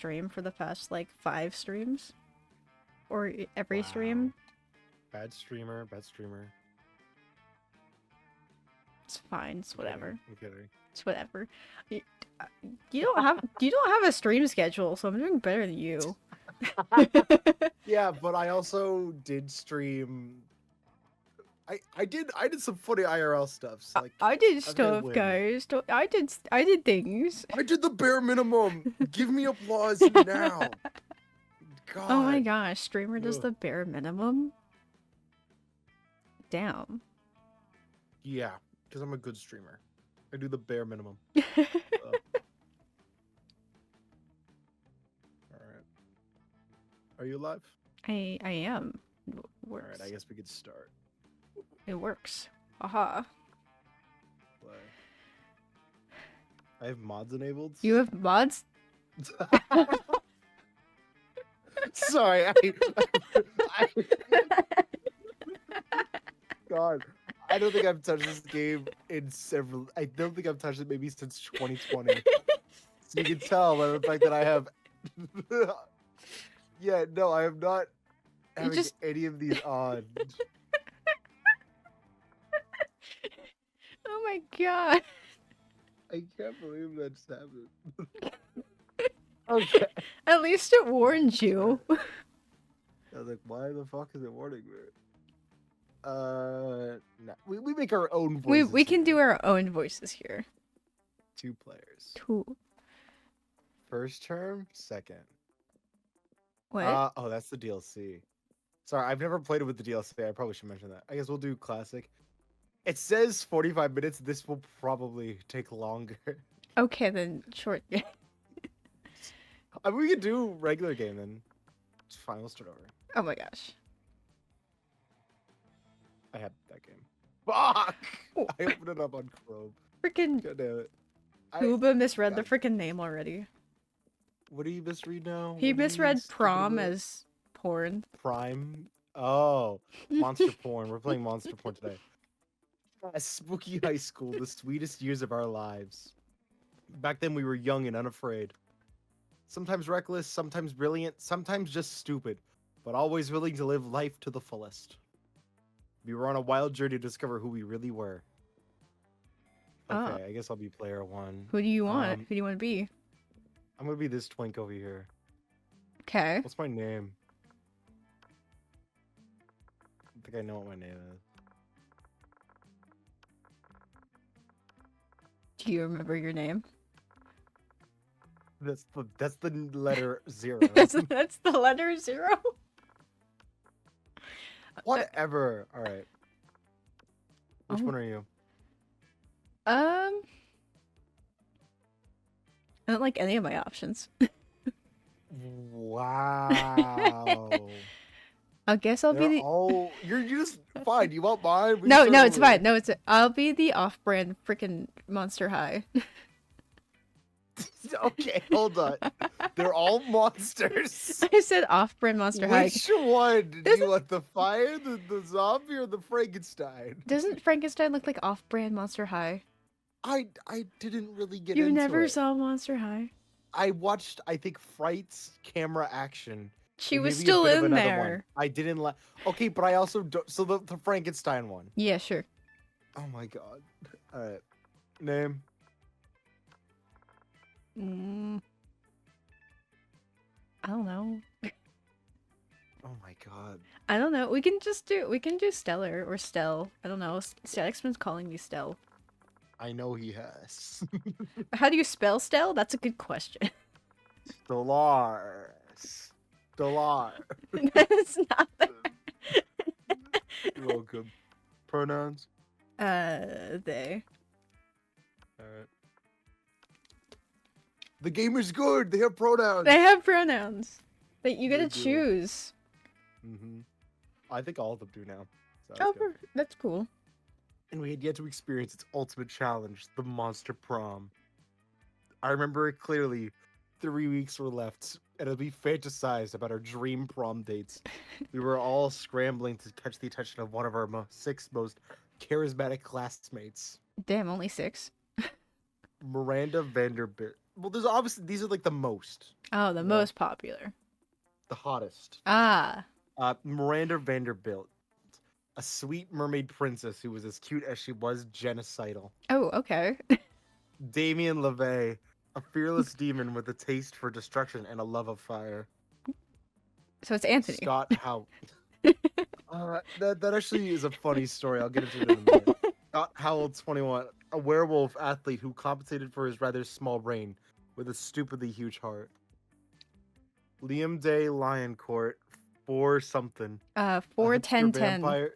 stream for the past like 5 streams, or every Wow. stream. Bad streamer, bad streamer. It's fine. It's whatever. I'm kidding. It's whatever. You don't have a stream schedule, so I'm doing better than you. Yeah, but I also did stream. I did some funny IRL stuff. So like I did gotta stuff, win. guys. I did things. I did the bare minimum. Give me applause now. God. Oh my gosh, streamer does Ugh. the bare minimum. Damn. Yeah, because I'm a good streamer. I do the bare minimum. Alright. Are you alive? I am. Works. Alright, I guess we could start. It works. Aha. Play. I have mods enabled. You have mods? Sorry, God, I don't think I've touched this game in several. I don't think I've touched it maybe since 2020. So you can tell by the fact that I have. Yeah, no, I am not having any of these on. Oh my god. I can't believe that just happened. Okay. At least it warned you. I was like, why the fuck is it warning me? No. We make our own voices. We can do here. our own voices here. 2 players. 2. First term, second. What? Oh, that's the DLC. Sorry, I've never played it with the DLC. I probably should mention that. I guess we'll do classic. It says 45 minutes. This will probably take longer. Okay, then short. I mean, we could do regular game then. It's fine. We'll start over. Oh my gosh. I had that game. Fuck! Oh. I opened it up on Chrome. Freaking God damn it. Kuba misread the God. freaking name already. What do you misread now? He What do you misread stupid prom idiot? as porn. Prime. Oh, monster porn. We're playing monster porn today. A spooky high school, the sweetest years of our lives. Back then we were young and unafraid. Sometimes reckless, sometimes brilliant, sometimes just stupid, but always willing to live life to the fullest. We were on a wild journey to discover who we really were. Okay, I guess I'll be player 1. Who do you want? Who do you want to be? I'm gonna be this twink over here. Okay. What's my name? I think I know what my name is. Do you remember your name? That's the letter 0. that's the letter 0? Whatever. All right. Which one are you? I don't like any of my options. Wow. I guess I'll be the. Oh, you're just fine. You won't mind. No, it's fine. No, I'll be the off-brand freaking Monster High. Okay, hold on. They're all monsters. I said off-brand Monster High. Which one? Do you want the fire, the zombie, or the Frankenstein? Doesn't Frankenstein look like off-brand Monster High? I didn't really get You into never it. saw Monster High? I watched, I think, Fright's camera action. She and was maybe a still bit of in another there. one. I didn't like. Okay, but I also don't. So the Frankenstein one. Yeah, sure. Oh my god. All right. Name. I don't know. Oh my god. I don't know. We can do Stellar or Stell. I don't know. X-Men's calling me Stell. I know he has. How do you spell Stell? That's a good question. Stellar. That's not that. You're welcome. Pronouns? They. Alright. The game is good. They have pronouns. They have pronouns. But you gotta They do. choose. I think all of them do now. So Oh, that's good. that's cool. And we had yet to experience its ultimate challenge, the Monster Prom. I remember it clearly. 3 weeks were left, and as we fantasized about our dream prom dates, we were all scrambling to catch the attention of one of our 6 most charismatic classmates, Damn, only 6. Miranda Vanderbilt. Well, there's obviously these are like the most, Oh, the you know, most popular. the hottest. Ah. Miranda Vanderbilt, a sweet mermaid princess who was as cute as she was genocidal. Oh, okay. Damien LeVay, a fearless demon with a taste for destruction and a love of fire. So it's Anthony. Scott How. That actually is a funny story. I'll get into it in a minute. Scott Howell, 21, a werewolf athlete who compensated for his rather small brain with a stupidly huge heart. Liam Day Lioncourt, 4 something. A Four hipster 10 10. vampire.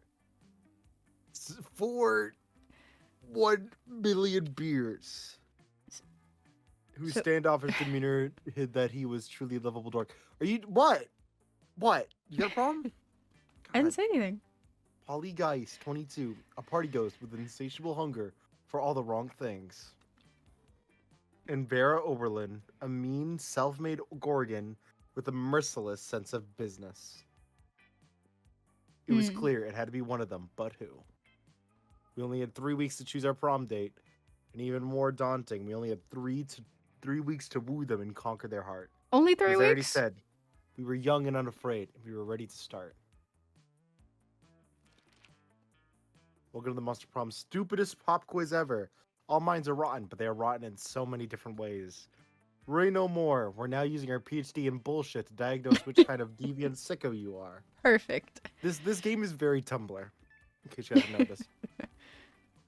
4 1 billion beers. Whose So standoffish demeanor hid that he was truly a lovable dork. Are you what? What? You got a problem? I didn't God. say anything. Polly Geist, 22, a party ghost with an insatiable hunger for all the wrong things. And Vera Oberlin, a mean, self-made Gorgon with a merciless sense of business. It was Hmm. clear it had to be one of them, but who? We only had 3 weeks to choose our prom date, and even more daunting, we only had 3 weeks to woo them and conquer their heart. Only 3 As I already weeks? said, we were young and unafraid, and we were ready to start. Welcome to the Monster Prom stupidest pop quiz ever. All minds are rotten, but they are rotten in so many different ways. Worry no more. We're now using our PhD in bullshit to diagnose which kind of deviant sicko you are. Perfect. This game is very Tumblr, in case you haven't noticed.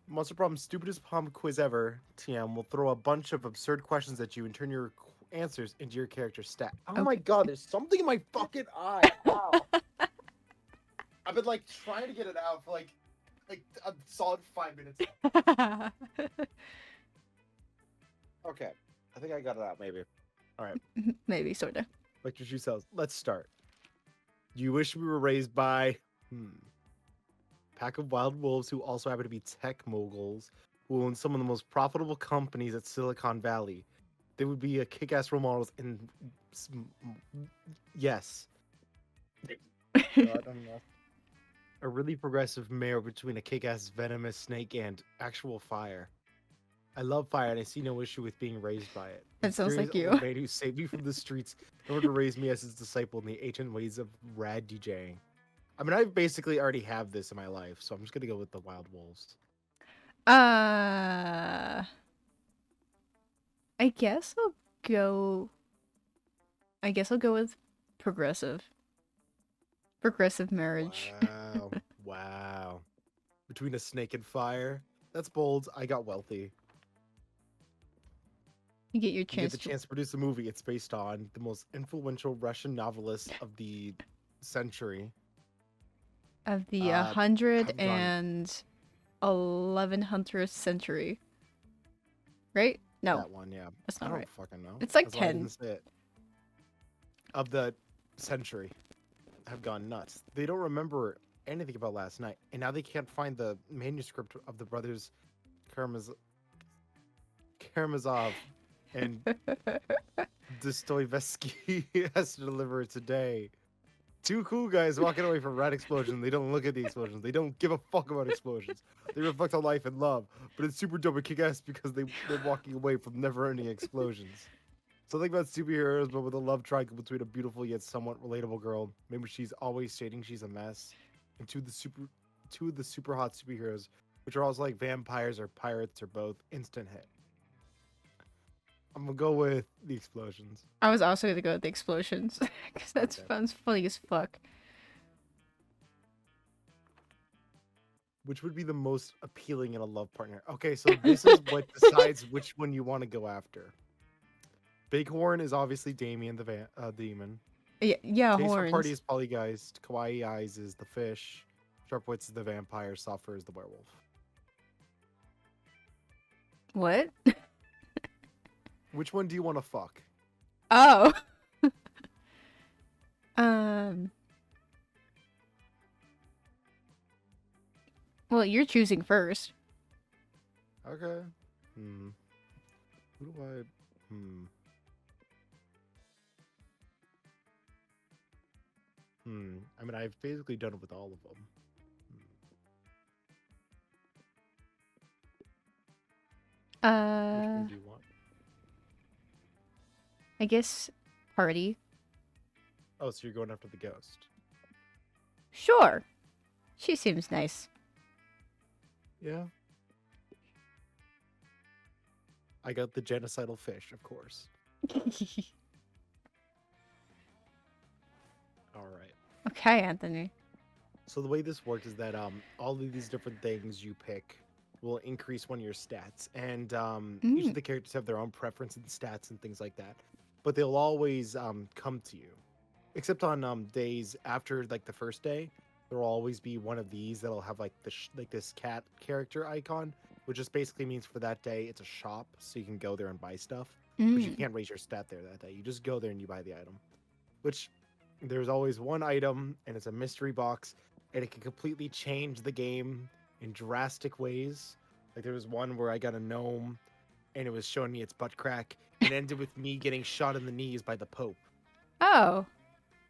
Monster Prom stupidest pop quiz ever. TM will throw a bunch of absurd questions at you and turn your answers into your character stat. Oh my Okay. god, there's something in my fucking eye. Ow. I've been like trying to get it out for like a solid 5 minutes. Okay, I think I got it out. Maybe. All right. Maybe, sorta. Like your shoe cells. Let's start. You wish we were raised by pack of wild wolves who also happen to be tech moguls who own some of the most profitable companies at Silicon Valley. They would be a kick-ass role models in yes. God, I'm not. A really progressive mayor between a kick-ass venomous snake and actual fire. I love fire and I see no issue with being raised by it. That sounds like Mysterious you. old man who saved me from the streets in order to raise me as his disciple in the ancient ways of rad DJing. I mean, I basically already have this in my life, so I'm just gonna go with the wild wolves. I guess I'll go. I guess I'll go with progressive. Progressive marriage. Wow. Wow. Between a snake and fire? That's bold. I got wealthy. You get your You get chance the to chance to produce a movie. It's based on the most influential Russian novelist of the century. of the Have 100 gone. and 1100th century. Right? No, That one, yeah. that's I not don't right. fucking know. It's like That's why I 10. didn't say it. Of the century have gone nuts. They don't remember anything about last night, and now they can't find the manuscript of the brothers Karamazov and Dostoevsky has to deliver it today. Two cool guys walking away from rat explosion. They don't look at the explosions. They don't give a fuck about explosions. They reflect on life and love. But it's super dope and kick-ass because they're walking away from never-ending explosions. Something about superheroes, but with a love triangle between a beautiful yet somewhat relatable girl. Maybe she's always stating she's a mess. And two of the super hot superheroes, which are also like vampires or pirates or both, instant hit. I'm gonna go with the explosions. I was also gonna go with the explosions. Because that Okay. sounds funny as fuck. Which would be the most appealing in a love partner? Okay, so this is what decides which one you want to go after. Bighorn is obviously Damien the demon. Yeah, Taste for horns. Party is Polygeist. Kawaii Eyes is the fish. Sharp Wits is the vampire. Soft is the werewolf. What? Which one do you want to fuck? Oh. um. Well, you're choosing first. Okay. Who do I... I mean, I've basically done it with all of them. Which one do you want? I guess party. Oh, so you're going after the ghost. Sure. She seems nice. Yeah. I got the genocidal fish, of course. All right. Okay, Anthony. So the way this works is that all of these different things you pick will increase one of your stats, and each of the characters have their own preference and stats and things like that. But they'll always come to you, except on days after like the first day. There'll always be one of these that'll have like this cat character icon, which just basically means for that day it's a shop, so you can go there and buy stuff. But you can't raise your stat there that day. You just go there and you buy the item. Which there's always one item, and it's a mystery box, and it can completely change the game in drastic ways. Like there was one where I got a gnome, and it was showing me its butt crack, and ended with me getting shot in the knees by the Pope. Oh.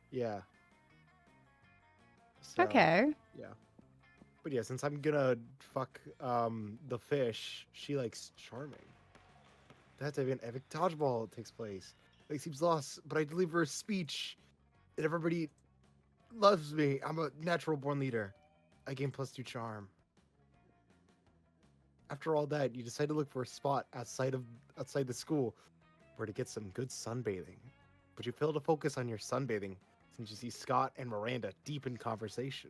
Yeah. So, Okay. yeah. But yeah, since I'm gonna fuck the fish, she likes charming. That's an epic dodgeball that takes place. Like seems lost, but I deliver a speech, and everybody loves me. I'm a natural born leader. I gain +2 charm. After all that, you decide to look for a spot outside the school where to get some good sunbathing. But you fail to focus on your sunbathing since you see Scott and Miranda deep in conversation.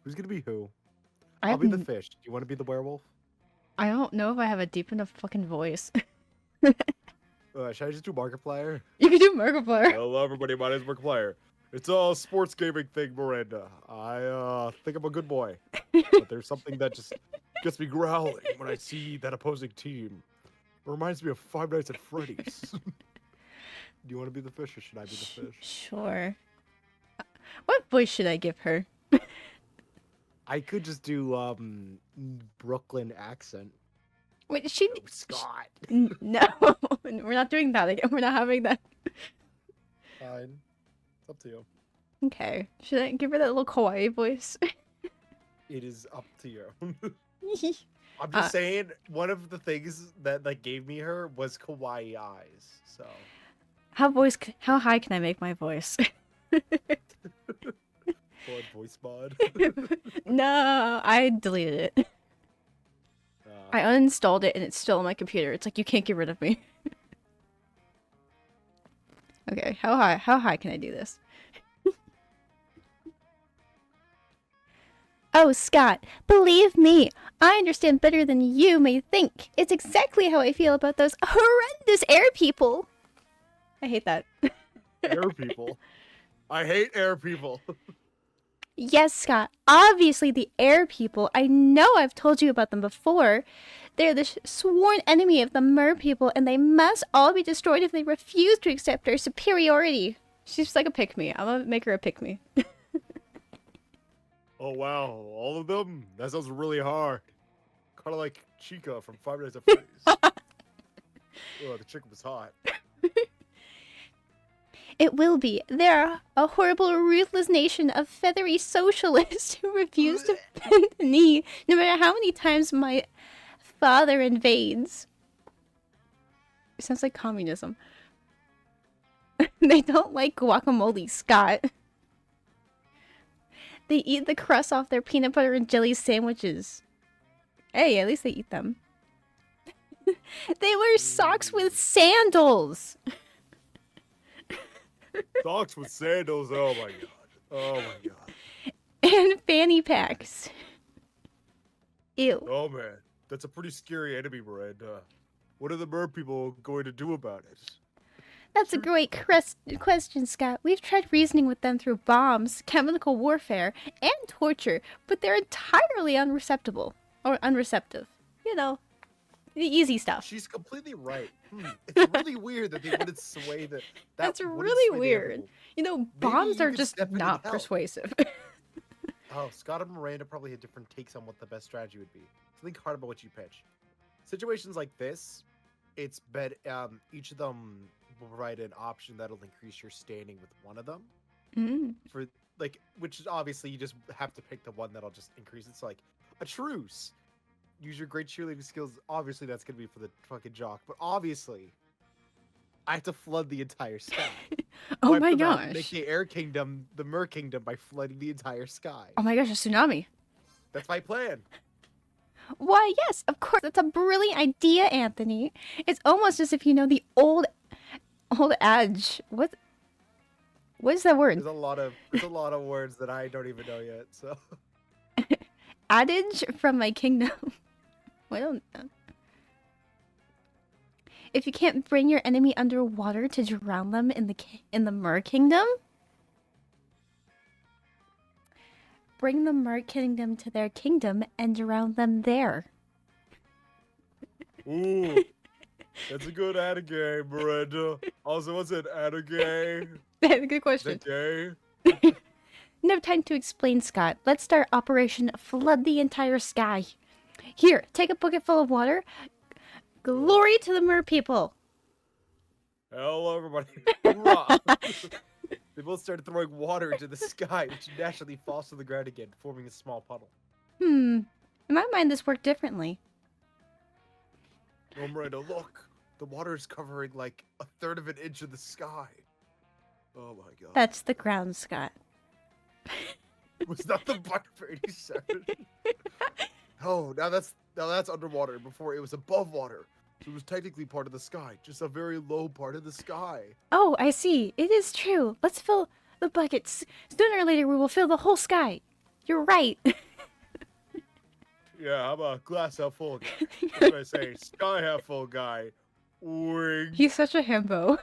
Who's gonna be who? I'll be the fish. Do you want to be the werewolf? I don't know if I have a deep enough fucking voice. Should I just do Markiplier? You can do Markiplier. Hello, everybody. My name's Markiplier. It's a sports gaming thing, Miranda. I think I'm a good boy, but there's something that just gets me growling when I see that opposing team. It reminds me of Five Nights at Freddy's. Do you want to be the fish, or should I be the fish? Sure. What voice should I give her? I could just do Brooklyn accent. Wait, she. Oh, Scott. No, we're not doing that again. We're not having that. Fine. It's up to you. Okay. Should I give her that little kawaii voice? It is up to you. I'm just saying, one of the things that like gave me her was kawaii eyes. So. How high can I make my voice? Voice mod. No, I deleted it. I uninstalled it and it's still on my computer. It's like you can't get rid of me. Okay, how high can I do this? Oh, Scott, believe me, I understand better than you may think. It's exactly how I feel about those horrendous air people. I hate that. Air people. I hate air people. Yes, Scott. Obviously, the air people. I know I've told you about them before. They're the sworn enemy of the mer people, and they must all be destroyed if they refuse to accept our superiority. She's like a pick-me. I'm gonna make her a pick-me. Oh, wow. All of them? That sounds really hard. Kind of like Chica from Five Nights at Freddy's. Oh, the chick was hot. It will be. They're a horrible, ruthless nation of feathery socialists who refuse to bend the knee, no matter how many times my father invades. It sounds like communism. They don't like guacamole, Scott. They eat the crust off their peanut butter and jelly sandwiches. Hey, at least they eat them. They wear socks with sandals. Socks with sandals. Oh my god. Oh my god. And fanny packs. Ew. Oh man. That's a pretty scary enemy, Miranda. What are the mer people going to do about it? That's a great question, Scott. We've tried reasoning with them through bombs, chemical warfare, and torture, but they're entirely unreceptive. You know, the easy stuff. She's completely right. It's really weird that they wouldn't sway the. That's really weird. You know, bombs are just not persuasive. Oh, Scott and Miranda probably had different takes on what the best strategy would be. So think hard about what you pitch. Situations like this, it's each of them will provide an option that'll increase your standing with one of them. For like, which is obviously you just have to pick the one that'll just increase it. So like a truce. use your great cheerleading skills. Obviously, that's gonna be for the fucking jock, but obviously, I have to flood the entire sky. Oh Wipe my them out and make gosh. the air kingdom the mer kingdom by flooding the entire sky. Oh my gosh, a tsunami. That's my plan. Why, yes, of course. That's a brilliant idea, Anthony. It's almost as if you know the old adage. What is that word? There's a lot of words that I don't even know yet. So Adage from my kingdom. I don't know. If you can't bring your enemy underwater to drown them in the Mer Kingdom, bring the Mer Kingdom to their kingdom and drown them there. ooh, that's a good game, Miranda. Also, what's an game? Good question. Gay? No time to explain, Scott. Let's start Operation Flood the Entire Sky. Here, take a bucket full of water. Glory to the Mer people. Hello, everybody. Hoorah. They both started throwing water into the sky, which naturally falls to the ground again, forming a small puddle. In my mind, this worked differently. Oh, Miranda, look. The water is covering like a third of an inch of the sky. Oh my god. That's the ground, Scott. Was that the part of 87? Oh, now that's underwater. Before it was above water. So it was technically part of the sky. Just a very low part of the sky. Oh, I see. It is true. Let's fill the buckets. Sooner or later, we will fill the whole sky. You're right. Yeah, I'm a glass half full guy. That's what I say. Sky half full guy. Wing. He's such a himbo.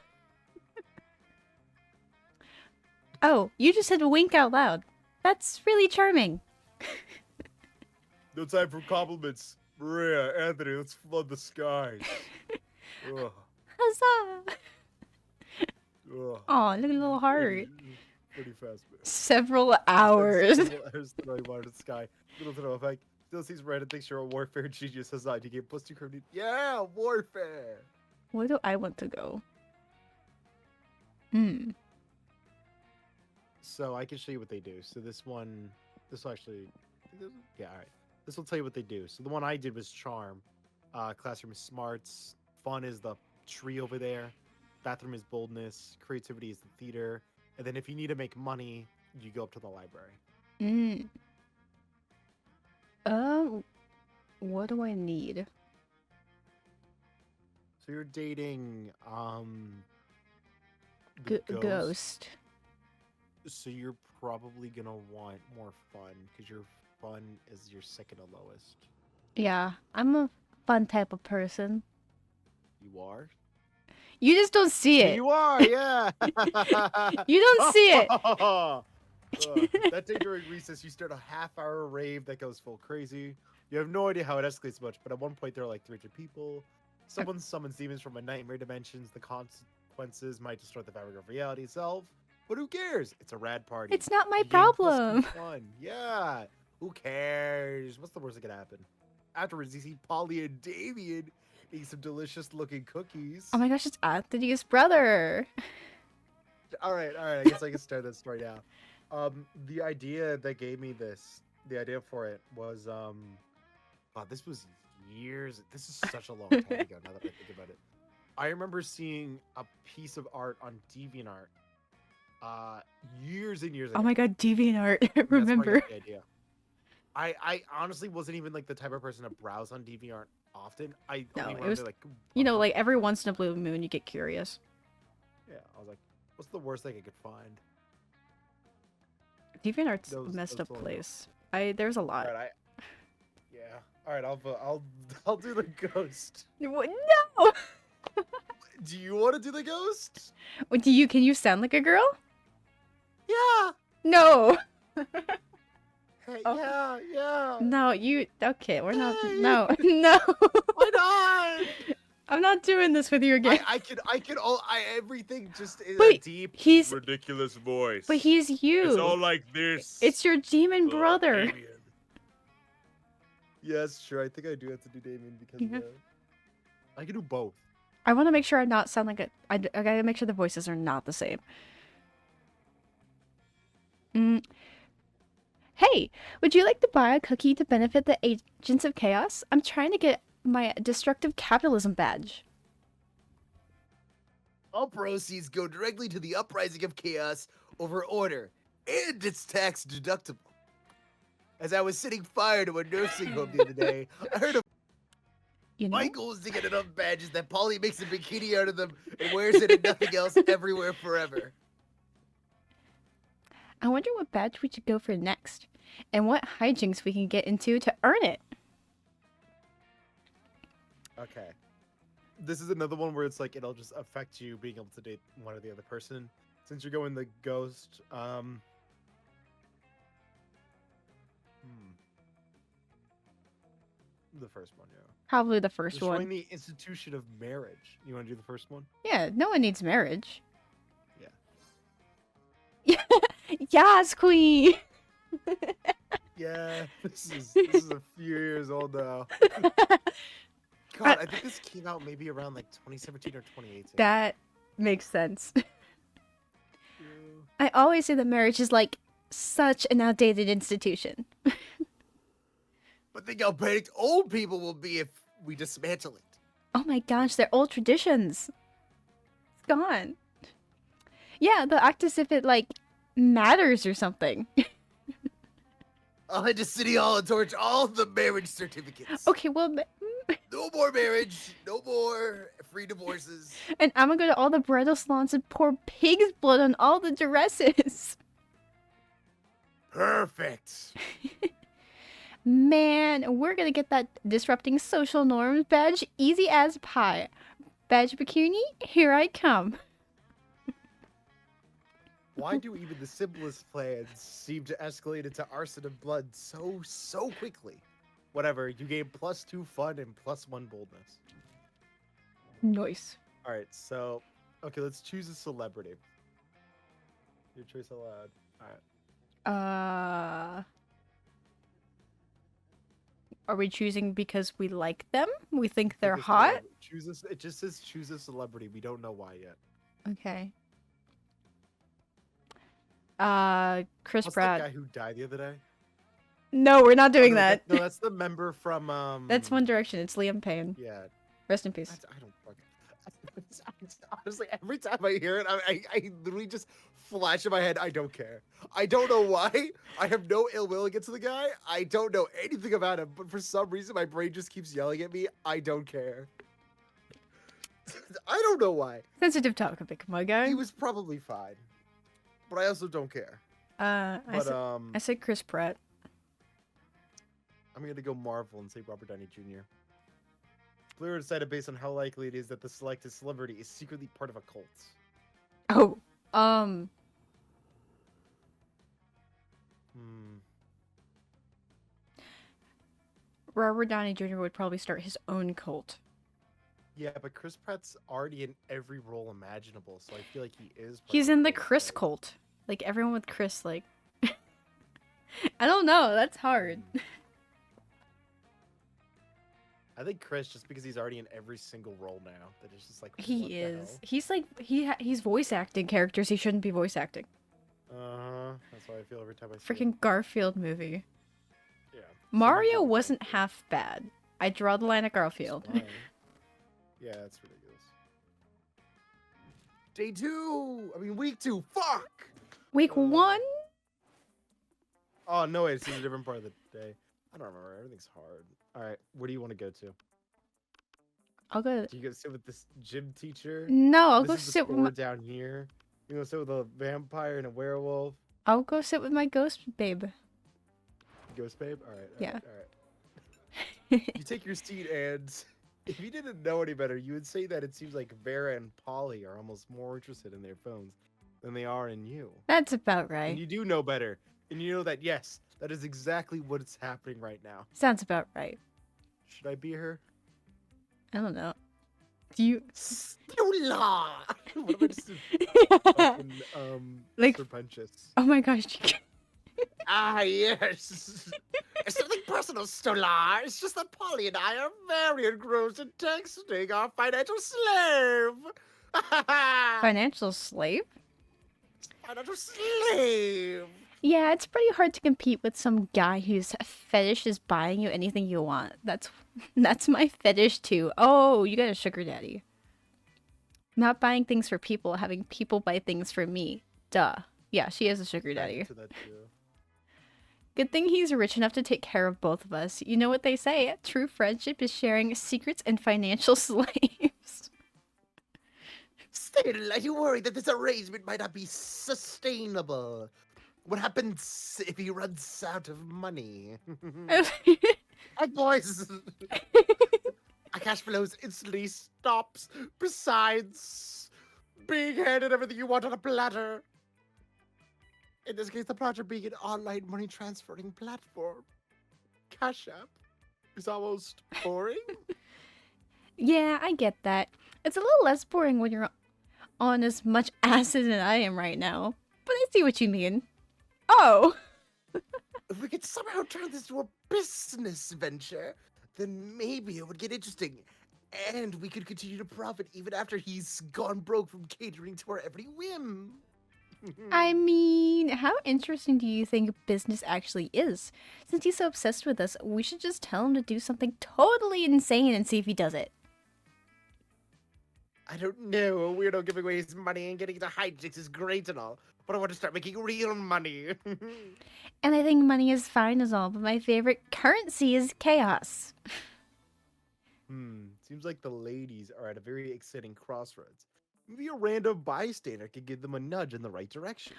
Oh, you just said wink out loud. That's really charming. No time for compliments. Maria, Anthony, let's flood the skies. Ugh. Huzzah! Ugh. Aw, look at a little heart. Pretty fast, man. Several hours. Hours throwing water to the sky. Little throw effect. Still sees Miranda thinks you're a warfare genius. Has not. You gave +2 curve. Yeah, warfare. Where do I want to go? So I can show you what they do. So this will actually, yeah, all right. This will tell you what they do. So the one I did was charm. Classroom is smarts. Fun is the tree over there. Bathroom is boldness. Creativity is the theater. And then if you need to make money, you go up to the library. What do I need? So you're dating the Ghost. So you're probably gonna want more fun because your fun is your second to lowest. Yeah, I'm a fun type of person. You are? You just don't see it. You are, yeah. You don't see it. That day during recess, you start a half-hour rave that goes full crazy. You have no idea how it escalates much, but at one point there are like 300 people. Someone summons demons from a nightmare dimensions. The consequences might distort the fabric of reality itself. But who cares? It's a rad party. It's not my The game plus problem. fun. Yeah. Who cares? What's the worst that could happen? Afterwards, you see Polly and Damien eating some delicious-looking cookies. Oh my gosh, it's Anthony's brother. All right. I guess I can start that story now. The idea that gave me the idea for it was, wow, this was years. This is such a long time ago. Now that I think about it, I remember seeing a piece of art on DeviantArt, years and years ago. Oh my god, DeviantArt. That's where I Remember? got the idea. I honestly wasn't even like the type of person to browse on DeviantArt often. I No, only it wanted was- to like, You know, like every once in a blue moon, you get curious. yeah. I was like, what's the worst thing I could find? DeviantArt's a Those messed up all I know. place. There's a lot. All right, yeah. All right, I'll do the ghost. What? No! Do you want to do the ghost? What, can you sound like a girl? Yeah. No! Hey, Oh. yeah. No, okay, we're not, Hey. no, no! Why not? I'm not doing this with you again. I could everything just in a Wait, deep, he's- ridiculous voice. But he's you! It's all like this. It's your demon brother! Damien. Yes, sure. I think I do have to do Damien because Yeah. I can do both. I want to make sure I not sound like I gotta make sure the voices are not the same. Hey, would you like to buy a cookie to benefit the agents of chaos? I'm trying to get my destructive capitalism badge. All proceeds go directly to the uprising of chaos over order, and it's tax deductible. As I was setting fire to a nursing home the other day, I heard a You know? my goal is to get enough badges that Polly makes a bikini out of them and wears it and nothing else everywhere forever. I wonder what badge we should go for next, and what hijinks we can get into to earn it. Okay. This is another one where it's like it'll just affect you being able to date one or the other person. Since you're going the ghost, the first one, yeah. Probably the first Destroying one. the institution of marriage. You want to do the first one? Yeah, no one needs marriage. Yeah. Yes, queen! Yeah, this is a few years old now. God, I think this came out maybe around like 2017 or 2018. That makes sense. Yeah. I always say that marriage is like such an outdated institution. But think how panicked old people will be if we dismantle it. Oh my gosh, they're old traditions. It's gone. Yeah, they'll act as if it like matters or something. I'll head to City Hall and torch all the marriage certificates. Okay, well, No more marriage. No more free divorces. and I'm gonna go to all the bridal salons and pour pig's blood on all the dresses. Perfect. Man, we're gonna get that disrupting social norms badge easy as pie. Badge bikini, here I come. Why do even the simplest plans seem to escalate into arson and blood so quickly? Whatever, you gain +2 fun and +1 boldness. Nice. Alright, so okay, let's choose a celebrity. Your choice allowed. Alright. Are we choosing because we like them? We think they're Pick a hot? celeb- Choose a, it just says choose a celebrity. We don't know why yet. Okay. Chris What's Pratt. that guy who died the other day? No, we're not Oh, doing no, that. No, that's the member from That's One Direction. It's Liam Payne. Yeah. Rest in peace. I don't fucking. Honestly, every time I hear it, I literally just flash in my head. I don't care. I don't know why. I have no ill will against the guy. I don't know anything about him, but for some reason, my brain just keeps yelling at me. I don't care. I don't know why. Sensitive topic, my guy. He was probably fine, but I also don't care. I But said Chris Pratt. I'm gonna go Marvel and say Robert Downey Jr. Clear decided based on how likely it is that the selected celebrity is secretly part of a cult. Oh, Robert Downey Jr. would probably start his own cult. Yeah, but Chris Pratt's already in every role imaginable, so I feel like he is. part He's of in the cult, Chris right? cult. Like everyone with Chris, like I don't know, that's hard. I think Chris, just because he's already in every single role now, that it's just like what He the is. hell? He's like he's voice acting characters he shouldn't be voice acting. That's how I feel every time I see Freaking Garfield movie. it. Yeah. Mario Someone wasn't voice half bad. I draw the line at acting. Garfield. It's fine. Yeah, that's ridiculous. Day 2. I mean, week 2. Fuck. Week 1? Oh no, wait, this is a different part of the day. I don't remember. Everything's hard. All right, where do you want to go to? I'll go. Do you go sit with this gym teacher? No, I'll This go is the sit with store my, down here. You gonna sit with a vampire and a werewolf? I'll go sit with my ghost babe. Ghost babe? Alright. Yeah. Alright. You take your seat, and if you didn't know any better, you would say that it seems like Vera and Polly are almost more interested in their phones than they are in you. That's about And right. you do know better. And you know that, yes, that is exactly what's happening right now. Sounds about right. Should I be her? I don't know. Do you Stula! What am I just fucking, Like- serpentious? Oh my gosh. Ah, yes. It's nothing personal, Stolar. It's just that Polly and I are very engrossed in texting our financial slave. Financial slave? Financial slave. Yeah, it's pretty hard to compete with some guy whose fetish is buying you anything you want. That's my fetish too. Oh, you got a sugar daddy. Not buying things for people, having people buy things for me. Duh. Yeah, she is a sugar I daddy. into that too. Good thing he's rich enough to take care of both of us. You know what they say, true friendship is sharing secrets and financial slaves. Still, are you worried that this arrangement might not be sustainable? What happens if he runs out of money? Hey, boys! Our cash flows instantly stops. Besides, being handed everything you want on a platter. In this case, the platter being an online money transferring platform. Cash App is almost boring. Yeah, I get that. It's a little less boring when you're on as much acid as I am right now. But I see what you mean. Oh! If we could somehow turn this into a business venture, then maybe it would get interesting. And we could continue to profit even after he's gone broke from catering to our every whim. I mean, how interesting do you think business actually is? Since he's so obsessed with us, we should just tell him to do something totally insane and see if he does it. I don't know, a weirdo giving away his money and getting into hijinks is great and all, but I want to start making real money. And I think money is fine as all, but my favorite currency is chaos. Seems like the ladies are at a very exciting crossroads. Maybe a random bystander could give them a nudge in the right direction.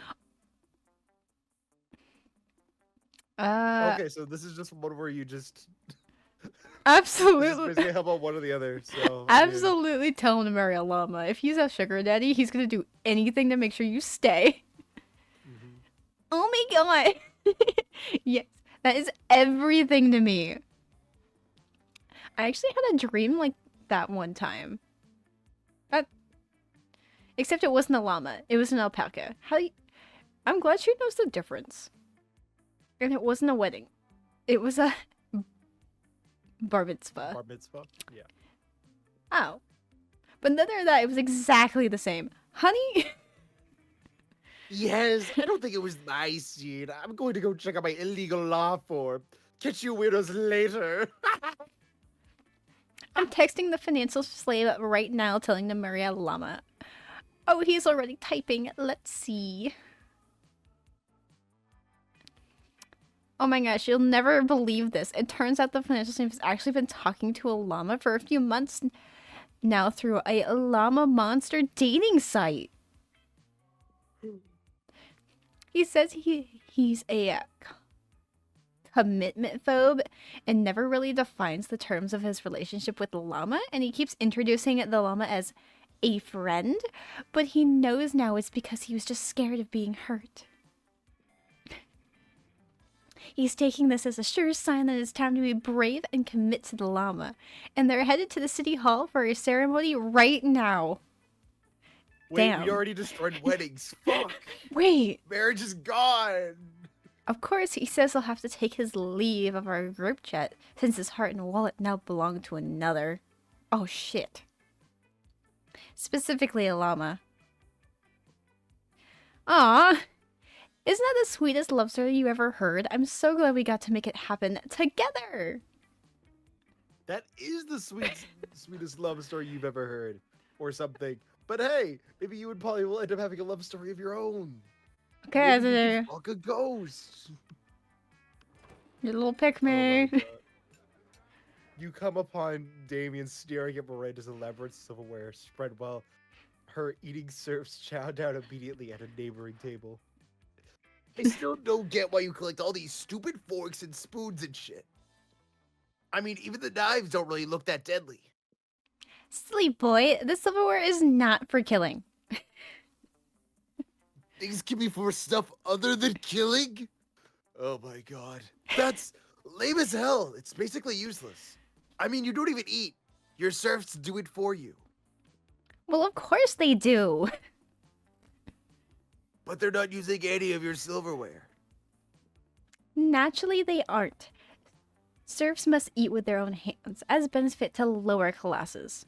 Okay, so this is just one where you just... Absolutely. Just basically help out one or the other, so... Absolutely tell him to marry a llama. If he's a sugar daddy, he's gonna do anything to make sure you stay. Oh my god! Yes, that is everything to me. I actually had a dream like that one time. Except it wasn't a llama. It was an alpaca. I'm glad she knows the difference. And it wasn't a wedding. It was a bar mitzvah. Bar mitzvah? Yeah. Oh. But other than that, it was exactly the same. Honey? Yes, I don't think it was nice, Gene. I'm going to go check out my illegal law form. Catch you weirdos later. I'm texting the financial slave right now telling him to marry a llama. Oh, he's already typing. Let's see. Oh my gosh, you'll never believe this. It turns out the financial slave has actually been talking to a llama for a few months now through a llama monster dating site. He says he's a commitment phobe and never really defines the terms of his relationship with the llama, and he keeps introducing the llama as a friend, but he knows now it's because he was just scared of being hurt. He's taking this as a sure sign that it's time to be brave and commit to the llama, and they're headed to the city hall for a ceremony right now. Wait, Damn. we already destroyed weddings. Fuck. Wait. Marriage is gone. Of course, he says he'll have to take his leave of our group chat since his heart and wallet now belong to another. Oh shit. Specifically a llama. Aww. Isn't that the sweetest love story you ever heard? I'm so glad we got to make it happen together. That is the sweetest love story you've ever heard. Or something. But hey, maybe you and Polly will end up having a love story of your own. Okay, maybe you can fuck a ghost. You little pick me. Oh you come upon Damien staring at Miranda's elaborate silverware spread while her eating serfs chow down immediately at a neighboring table. I still don't get why you collect all these stupid forks and spoons and shit. I mean, even the knives don't really look that deadly. Silly boy, the silverware is not for killing. Things can be for stuff other than killing? Oh my god. That's lame as hell. It's basically useless. I mean, you don't even eat. Your serfs do it for you. Well, of course they do. But they're not using any of your silverware. Naturally, they aren't. Serfs must eat with their own hands, as benefit to lower classes.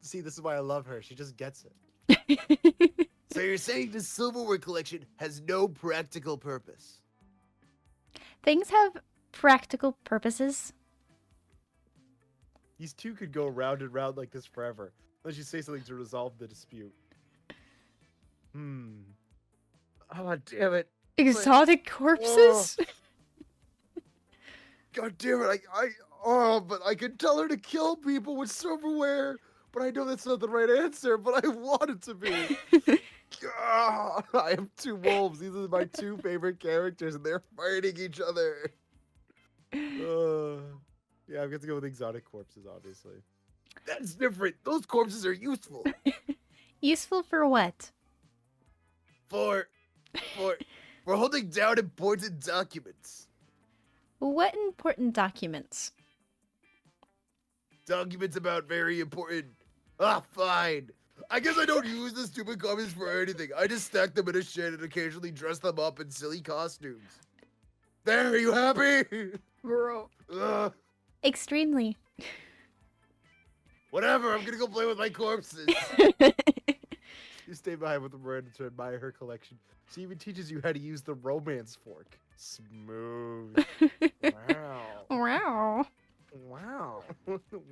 See, this is why I love her. She just gets it. It's So you're saying the silverware collection has no practical purpose? Things have practical purposes. These two could go round and round like this forever, unless you say something to resolve the dispute. Oh, damn it. Exotic corpses? God damn it. But I could tell her to kill people with silverware. But I know that's not the right answer, but I want it to be. I have two wolves. These are my two favorite characters, and they're fighting each other. Yeah, I've got to go with exotic corpses, obviously. That's different. Those corpses are useful. Useful for what? For holding down important documents. What important documents? Documents about very important. Fine. I guess I don't use the stupid copies for anything. I just stack them in a shed and occasionally dress them up in silly costumes. There, are you happy? Bro. Ugh. Extremely. Whatever, I'm gonna go play with my corpses. You stay behind with Miranda to admire her collection. She even teaches you how to use the romance fork. Smooth. Wow. Wow. Wow.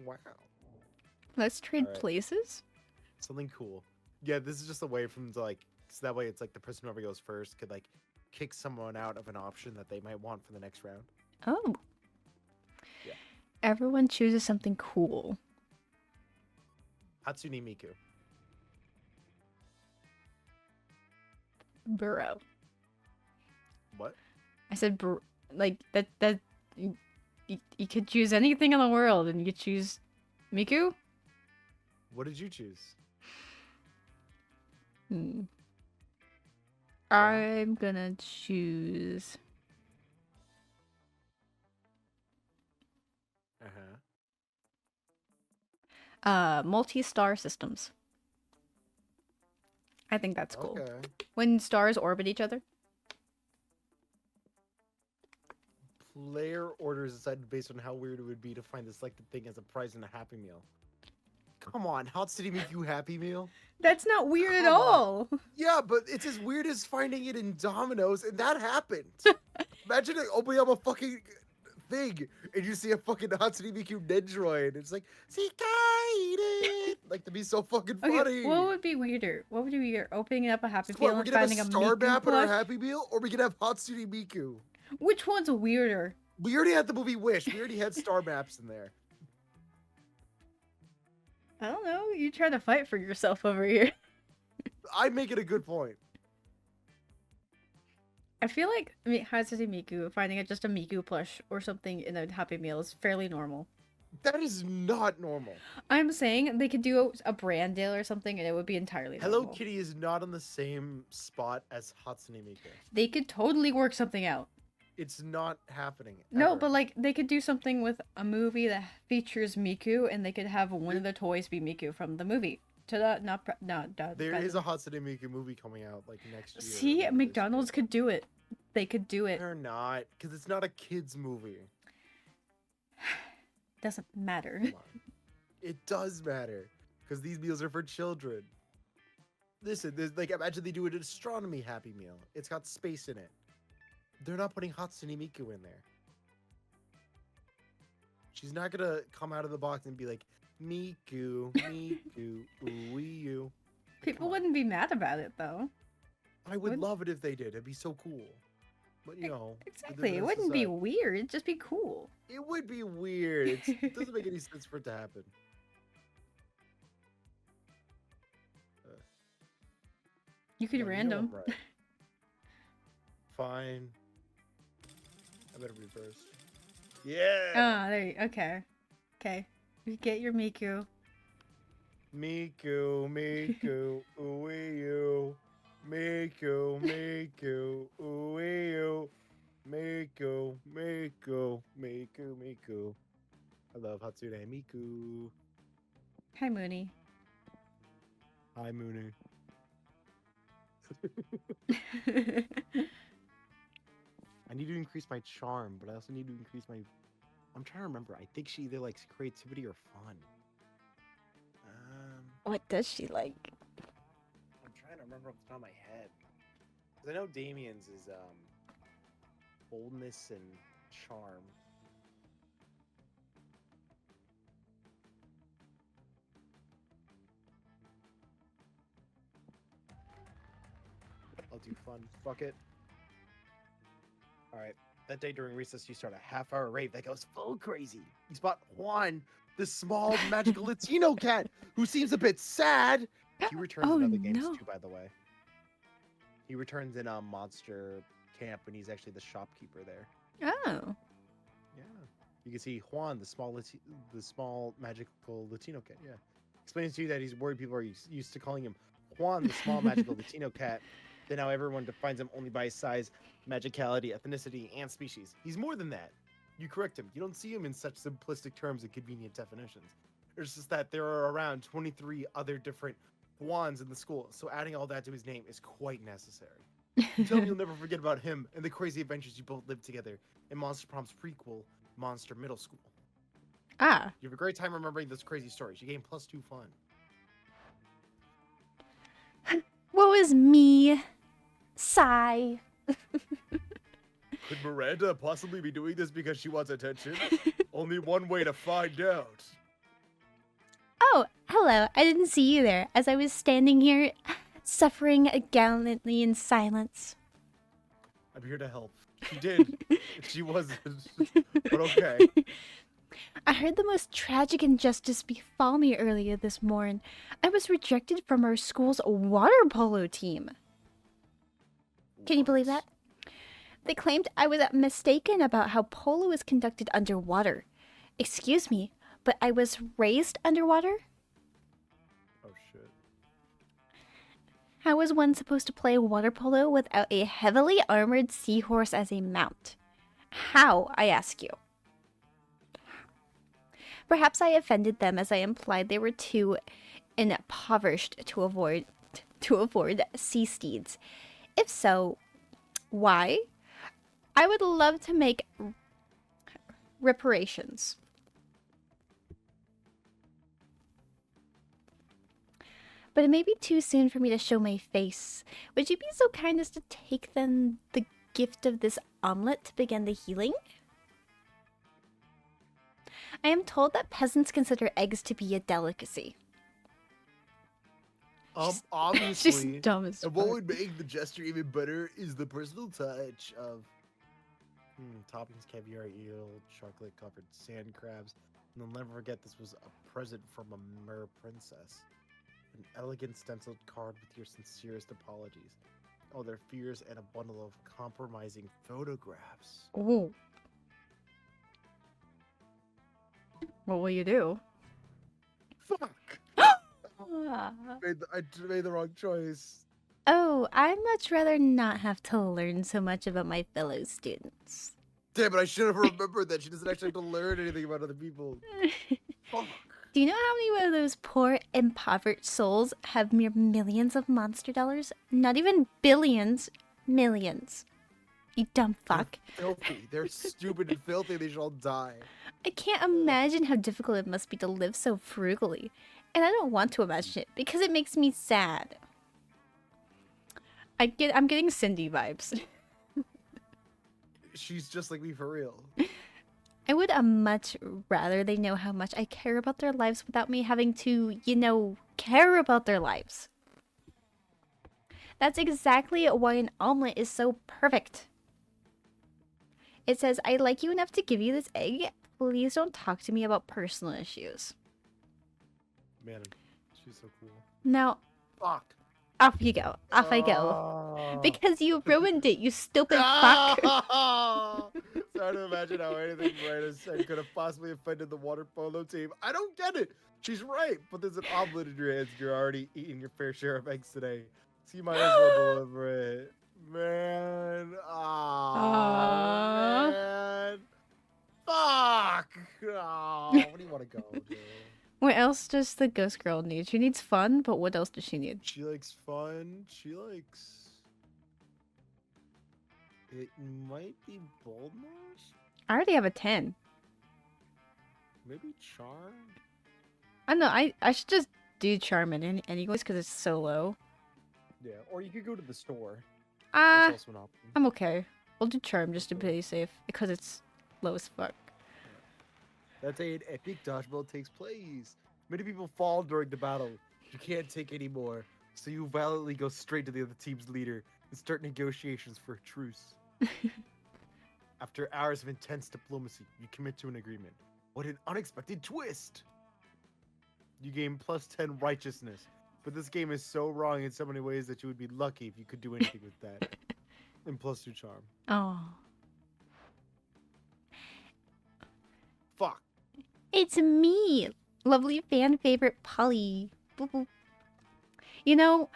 Wow. Let's trade Alright. places? Something cool. Yeah, this is just a way for them to like, so that way it's like the person whoever goes first could like kick someone out of an option that they might want for the next round. Oh. Yeah. Everyone chooses something cool. Hatsune Miku. Burrow. What? I said like that you could choose anything in the world and you could choose Miku? What did you choose? I'm gonna choose multi-star systems. I think that's cool. Okay. When stars orbit each other. Player orders decided based on how weird it would be to find the selected thing as a prize in a Happy Meal. Come on, Hatsune Miku Happy Meal? That's not weird at Come on. all. Yeah, but it's as weird as finding it in Domino's, and that happened. Imagine like, opening up a fucking thing, and you see a fucking Hatsune Miku Nendroid. It's like, Sikaide! Like, to be so fucking funny. Okay, what would be weirder? What would be weirder? Opening up a Happy So what, Meal we're and gonna have finding a a star Miku map in our plush? Happy Meal, or we can have Hatsune Miku? Which one's weirder? We already had the movie Wish. We already had star maps in there. I don't know. You try to fight for yourself over here. I'm making a good point. I feel like Hatsune Miku, finding just a Miku plush or something in a Happy Meal is fairly normal. That is not normal. I'm saying they could do a brand deal or something and it would be entirely Hello normal. Kitty is not on the same spot as Hatsune Miku. They could totally work something out. It's not happening. No, ever. but like they could do something with a movie that features Miku, and they could have one of the toys be Miku from the movie. There is a Hatsune Miku movie coming out like next year. See, or McDonald's this year. could do it. They could do it. They're not, because it's not a kids movie. Doesn't matter. Come on. It does matter, because these meals are for children. Listen, there's like imagine they do an astronomy Happy Meal. It's got space in it. They're not putting Hatsune Miku in there. She's not gonna come out of the box and be like, Miku, Miku, ooh you. People wouldn't be mad about it though. I would love it if they did. It'd be so cool. But you know, Exactly. It wouldn't be weird. It'd just be cool. It would be weird. It doesn't make any sense for it to happen. You could Yeah, random. You know I'm right. Fine. I better be first. Yeah. Ah, there you okay. Okay. You get your Miku. Miku, Miku, ooh you. Miku, Miku, ooh you. Miku, Miku, Miku, Miku. I love Hatsune Miku. Hi, Mooney. Hi, Mooney. I need to increase my charm, but I also need to increase my... I'm trying to remember. I think she either likes creativity or fun. What does she like? I'm trying to remember off the top of my head. 'Cause I know Damien's is boldness and charm. I'll do fun. Fuck it. Alright. That day during recess, you start a half-hour rave that goes full crazy. You spot Juan, the small magical Latino cat, who seems a bit sad. He returns in other games too, by the way. He returns in Monster Camp, and he's actually the shopkeeper there. Oh. Yeah. You can see Juan, the small magical Latino cat. Yeah. Explains to you that he's worried people are used to calling him Juan, the small magical Latino cat. Then now everyone defines him only by his size, magicality, ethnicity, and species. He's more than that. You correct him. You don't see him in such simplistic terms and convenient definitions. It's just that there are around 23 other different Juans in the school, so adding all that to his name is quite necessary. You tell me you'll never forget about him and the crazy adventures you both lived together in Monster Prom's prequel, Monster Middle School. Ah. You have a great time remembering those crazy stories. You gain +2 fun. What was me? Sigh. Could Miranda possibly be doing this because she wants attention? Only one way to find out. Oh, hello. I didn't see you there as I was standing here suffering gallantly in silence. I'm here to help. She did. She wasn't. But okay. I heard the most tragic injustice befall me earlier this morning. I was rejected from our school's water polo team. Can you believe that? They claimed I was mistaken about how polo is conducted underwater. Excuse me, but I was raised underwater? Oh shit. How is one supposed to play water polo without a heavily armored seahorse as a mount? How, I ask you? Perhaps I offended them as I implied they were too impoverished to avoid sea steeds. If so, why? I would love to make reparations. But it may be too soon for me to show my face. Would you be so kind as to take then the gift of this omelet to begin the healing? I am told that peasants consider eggs to be a delicacy. Obviously. She's dumb as And what fuck. would make the gesture even better is the personal touch of toppings, caviar, eel, chocolate-covered sand crabs. And I'll never forget this was a present from a mer princess. An elegant stenciled card with your sincerest apologies. All their fears and a bundle of compromising photographs. Ooh. What will you do? Fuck! I made the wrong choice. Oh, I'd much rather not have to learn so much about my fellow students. Damn it, I should have remembered that she doesn't actually have to learn anything about other people. Fuck. Do you know how many of those poor, impoverished souls have mere millions of monster dollars? Not even billions, millions. You dumb fuck. They're filthy. They're stupid and filthy. They should all die. I can't imagine how difficult it must be to live so frugally. And I don't want to imagine it because it makes me sad. I'm getting Cindy vibes. She's just like me for real. I would much rather they know how much I care about their lives without me having to, care about their lives. That's exactly why an omelet is so perfect. It says, I like you enough to give you this egg. Please don't talk to me about personal issues. Man, she's so cool. Now, Fuck. off you go. Off I go. Because you ruined it, you stupid fuck. Sorry to imagine how anything Miranda said could have possibly offended the water polo team. I don't get it. She's right, but there's an omelet in your hands. You're already eating your fair share of eggs today. So you might as well deliver it. Man. Man. Fuck. Where do you want to go, dude? What else does the ghost girl need? She needs fun, but what else does she need? She likes fun. She likes... It might be boldness? I already have a 10. Maybe charm? I know, I should just do charm anyways because it's so low. Yeah, or you could go to the store. That's also an option. I'm okay. We'll do charm just to be safe because it's low as fuck. That's an epic dodgeball takes place. Many people fall during the battle. You can't take any more, so you valiantly go straight to the other team's leader and start negotiations for a truce. After hours of intense diplomacy, you commit to an agreement. What an unexpected twist! You gain +10 righteousness, but this game is so wrong in so many ways that you would be lucky if you could do anything with that. And +2 charm. Oh. Fuck. It's me, lovely fan favorite Polly. Boop, boop. You know,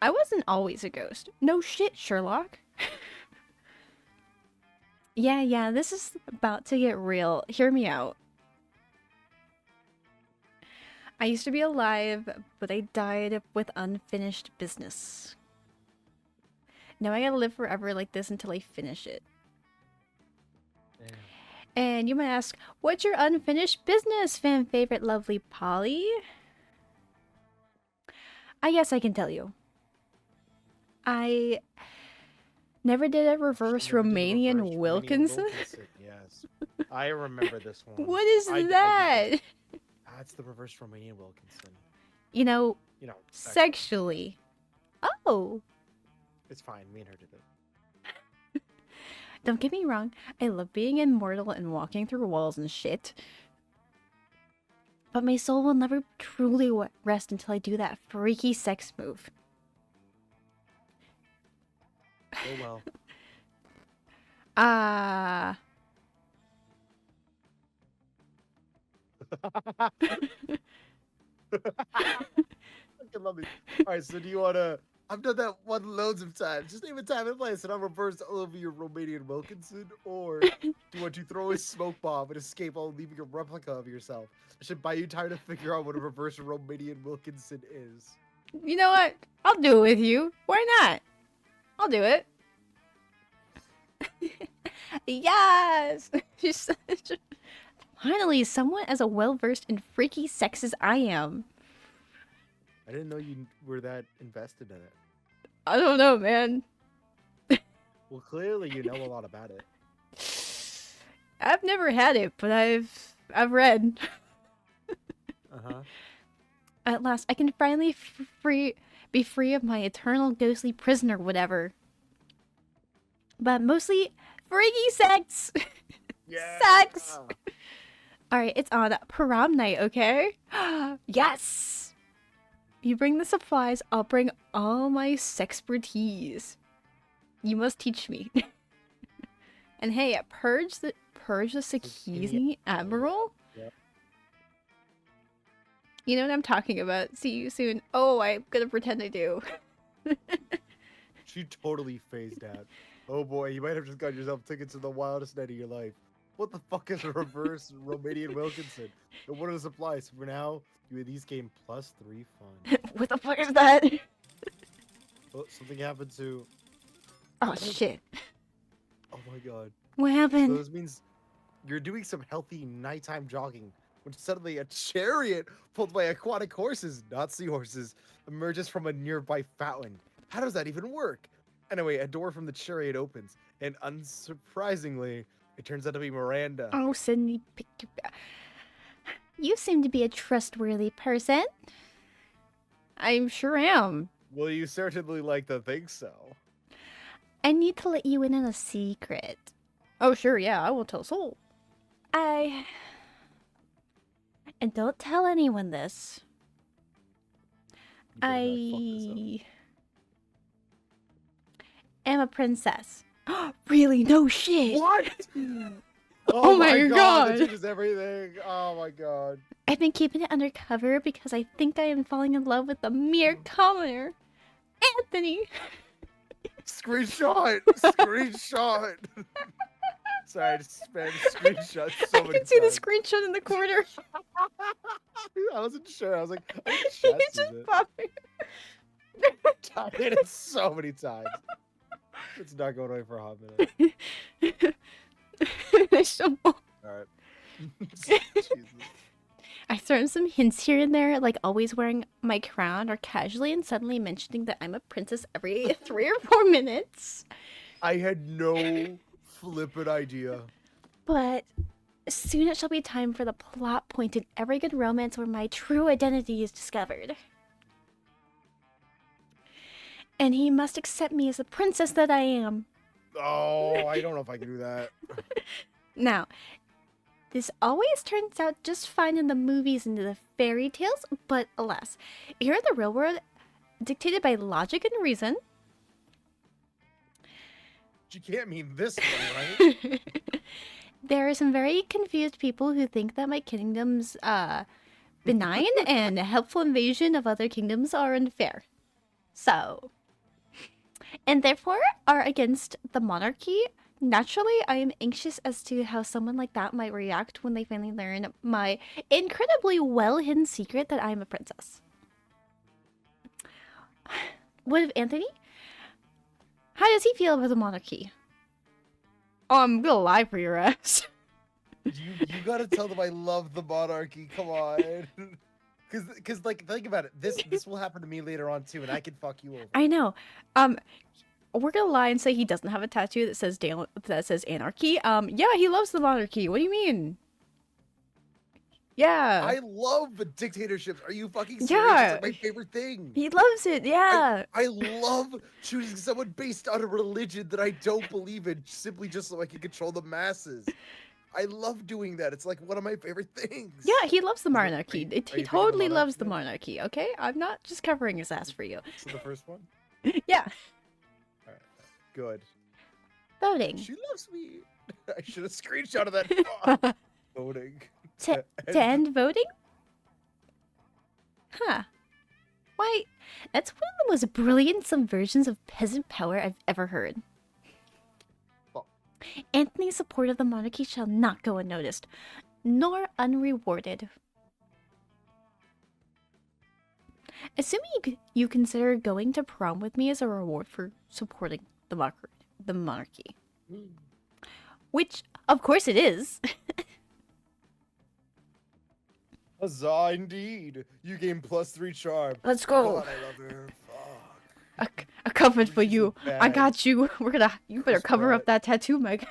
I wasn't always a ghost. No shit, Sherlock. Yeah, this is about to get real. Hear me out. I used to be alive, but I died with unfinished business. Now I gotta live forever like this until I finish it. Damn. And you might ask, what's your unfinished business, fan favorite lovely Polly? I guess I can tell you. I never did a reverse Romanian Wilkinson. Yes. I remember this one. What is that? That's the reverse Romanian Wilkinson. You know, Sex. sexually. Oh. It's fine. Me and her did it. Don't get me wrong, I love being immortal and walking through walls and shit. But my soul will never truly rest until I do that freaky sex move. Oh well. Ah. I love these. Alright, so do you wanna... I've done that one loads of times. Just name a time and place and I'll reverse all over your Romanian Wilkinson. Or do you want to throw a smoke bomb and escape while leaving a replica of yourself? I should buy you time to figure out what a reverse Romanian Wilkinson is. You know what? I'll do it with you. Why not? I'll do it. Yes! Finally, someone as well-versed in freaky sex as I am. I didn't know you were that invested in it. I don't know, man. Well, clearly you know a lot about it. I've never had it, but I've read. Uh-huh. At last, I can finally be free of my eternal ghostly prison or whatever. But mostly, freaky sex! Yeah. Sex! Alright, it's on prom night, okay? Yes! You bring the supplies, I'll bring all my sexpertise. You must teach me. And hey, purge the Sakizzi Admiral? Yep. You know what I'm talking about. See you soon. Oh, I'm gonna pretend I do. She totally phased out. Oh boy, you might have just got yourself tickets to the wildest night of your life. What the fuck is a reverse Romanian Wilkinson? And what are the supplies? For now, you at least gain +3 fun. What the fuck is that? Oh, something happened to... Oh shit. Oh my god. What So happened? this means you're doing some healthy nighttime jogging when suddenly a chariot pulled by aquatic horses, not seahorses, emerges from a nearby fountain. How does that even work? Anyway, a door from the chariot opens, and unsurprisingly, it turns out to be Miranda. Oh, Sydney, you seem to be a trustworthy person. I sure am. Well, you certainly like to think so. I need to let you in on a secret. Oh, sure, yeah, I will tell Soul. And don't tell anyone this. You better not fuck this up. I am a princess. Really? No shit. What? Oh my god. That changes everything. Oh my god. I've been keeping it undercover because I think I am falling in love with a mere commoner, Anthony. Screenshot. Screenshot. Sorry, I just spammed screenshot so I many can see the times. screenshot in the corner. I wasn't sure. I was like, I think He's Chess just is it. popping. I did it so many times. It's not going away for a hot minute. I still won't. Alright. Jesus. I throw in some hints here and there, like always wearing my crown or casually and suddenly mentioning that I'm a princess every 3 or 4 minutes. I had no flippin' idea. But soon it shall be time for the plot point in every good romance where my true identity is discovered. And he must accept me as the princess that I am. Oh, I don't know if I can do that. Now, this always turns out just fine in the movies and the fairy tales, but alas, here in the real world, dictated by logic and reason. You can't mean this one, right? There are some very confused people who think that my kingdom's benign and helpful invasion of other kingdoms are unfair. So, and therefore are against the monarchy. Naturally, I am anxious as to how someone like that might react when they finally learn my incredibly well-hidden secret that I am a princess. What of Anthony? How does he feel about the monarchy? Oh, I'm gonna lie for your ass. You gotta tell them I love the monarchy. Come on. Cause like think about it. This will happen to me later on too, and I can fuck you over. I know. We're gonna lie and say he doesn't have a tattoo that says anarchy. Yeah, he loves the monarchy. What do you mean? Yeah. I love the dictatorships. Are you fucking serious? Yeah. It's like my favorite thing. He loves it. Yeah. I love choosing someone based on a religion that I don't believe in, simply just so I can control the masses. I love doing that. It's like one of my favorite things. Yeah, he loves the monarchy. Are you He thinking totally the loves the monarchy? monarchy, okay? I'm not just covering his ass for you. So the first one? Yeah. Alright. Good. Voting. She loves me. I should have screenshotted that. Fuck. Voting. To end voting? Huh. Why, that's one of the most brilliant subversions of peasant power I've ever heard. Well. Anthony's support of the monarchy shall not go unnoticed, nor unrewarded. Assuming you consider going to prom with me as a reward for supporting the monarchy. Which, of course it is. Huzzah, indeed. You gain +3 charm. Let's go. God, I love her. Fuck. A coven for She's you. I bad. got you. You better Chris cover up Pratt. that tattoo, my guy.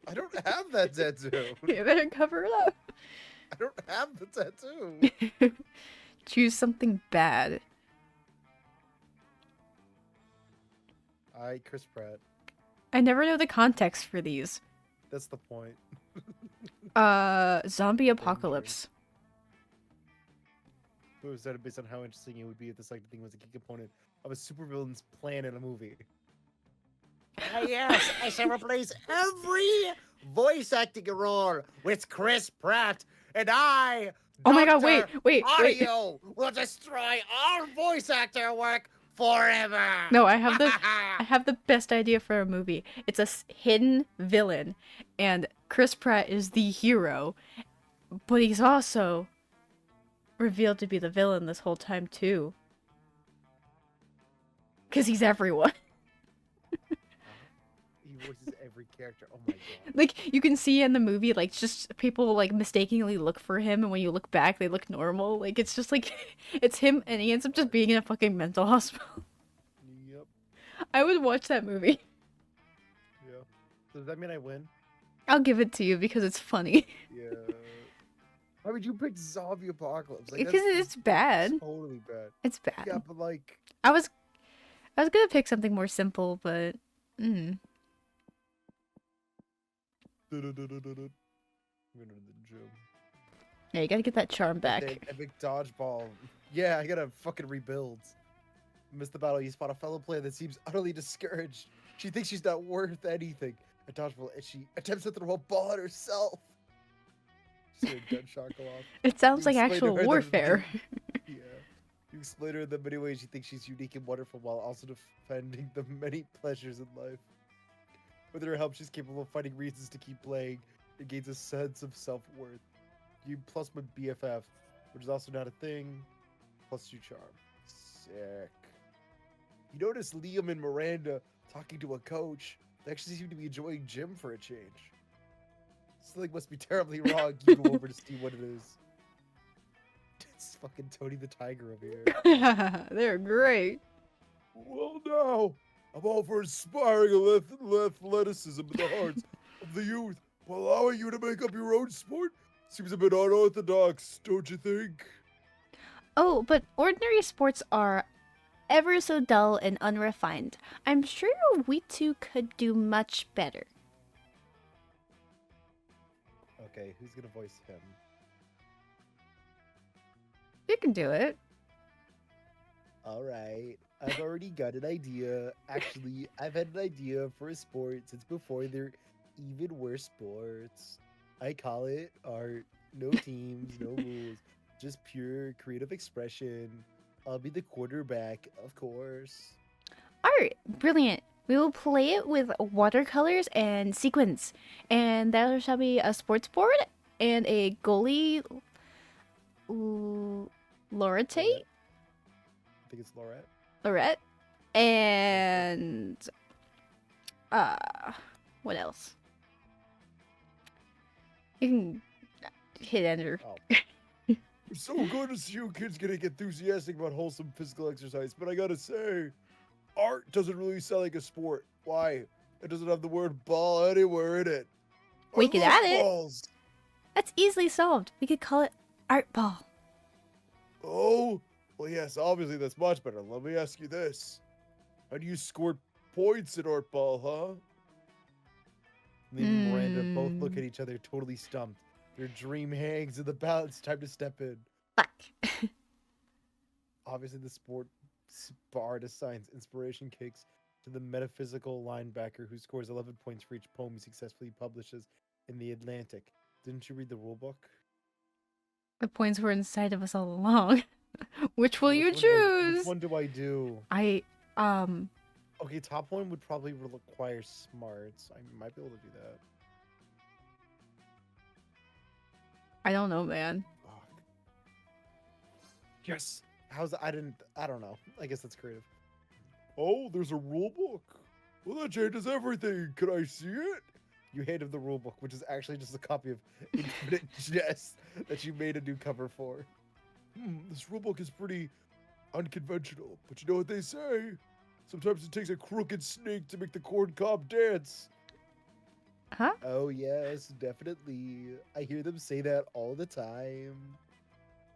I don't have that tattoo. You better cover it up. I don't have the tattoo. Choose something bad. Chris Pratt. I never know the context for these. That's the point. Zombie apocalypse. It was said based on how interesting it would be if this like thing was a key component of a supervillain's plan in a movie. Yes, I shall replace every voice acting role with Chris Pratt, and I. Oh my god, Dr. wait. Audio will destroy all voice actor work forever. No, I have the best idea for a movie. It's a hidden villain, and Chris Pratt is the hero, but he's also revealed to be the villain this whole time too. Cause he's everyone. He voices every character. Oh my god. Like, you can see in the movie, like, just people, like, mistakenly look for him, and when you look back, they look normal. Like, it's just, like, it's him, and he ends up just being in a fucking mental hospital. Yep. I would watch that movie. Yeah. So does that mean I win? I'll give it to you because it's funny. Yeah. Why would you pick Zombie Apocalypse? Like, Because that's it's bad. totally bad. It's bad. Yeah, but like... I was gonna pick something more simple, but... I'm gonna go to the gym. Yeah, you gotta get that charm back. Epic dodgeball. Yeah, I gotta fucking rebuild. Missed the battle. You spot a fellow player that seems utterly discouraged. She thinks she's not worth anything. A dodgeball, and she attempts to throw a ball at herself. Just hear a gunshot go off. It sounds You like explain to actual her that- warfare. Yeah. You explain to her that many ways you think she's unique and wonderful while also defending the many pleasures in life. With her help, she's capable of finding reasons to keep playing and gains a sense of self-worth. You plus my BFF, which is also not a thing, plus 2 charm. Sick. You notice Liam and Miranda talking to a coach. They actually seem to be enjoying gym for a change. Something must be terribly wrong. You go over to see what it is. It's fucking Tony the Tiger over here. They're great. Well, now, I'm all for inspiring athleticism in the hearts of the youth while allowing you to make up your own sport. Seems a bit unorthodox, don't you think? Oh, but ordinary sports are ever so dull and unrefined. I'm sure we two could do much better. Okay, who's gonna voice him? You can do it. Alright, I've already got an idea. Actually, I've had an idea for a sport since before there even were sports. I call it art. No teams, no rules. Just pure creative expression. I'll be the quarterback, of course. Art! Brilliant. We will play it with watercolors and sequins. And there shall be a sports board and a goalie Lorette? I think it's Laurette. Lorette? And what else? You can hit enter. Oh. It's so good to see you kids getting enthusiastic about wholesome physical exercise, but I gotta say, art doesn't really sound like a sport. Why? It doesn't have the word ball anywhere in it. We I could love add it. balls. That's easily solved. We could call it art ball. Oh, well, yes, obviously that's much better. Let me ask you this. How do you score points in art ball, huh? Me and Miranda both look at each other, totally stumped. Their dream hangs in the balance. Time to step in. Fuck. Obviously, the sport bard assigns inspiration kicks to the metaphysical linebacker who scores 11 points for each poem he successfully publishes in the Atlantic. Didn't you read the rule book? The points were inside of us all along. Which will you Which one do choose? which one do I do? Okay, top one would probably require smarts. I might be able to do that. I don't know, man. Fuck. Yes. I don't know. I guess that's creative. Oh, there's a rule book. Well, that changes everything. Can I see it? You hand him the rule book, which is actually just a copy of Infinite Jest that you made a new cover for. This rule book is pretty unconventional, but you know what they say? Sometimes it takes a crooked snake to make the corn cob dance. Huh? Oh yes, definitely. I hear them say that all the time.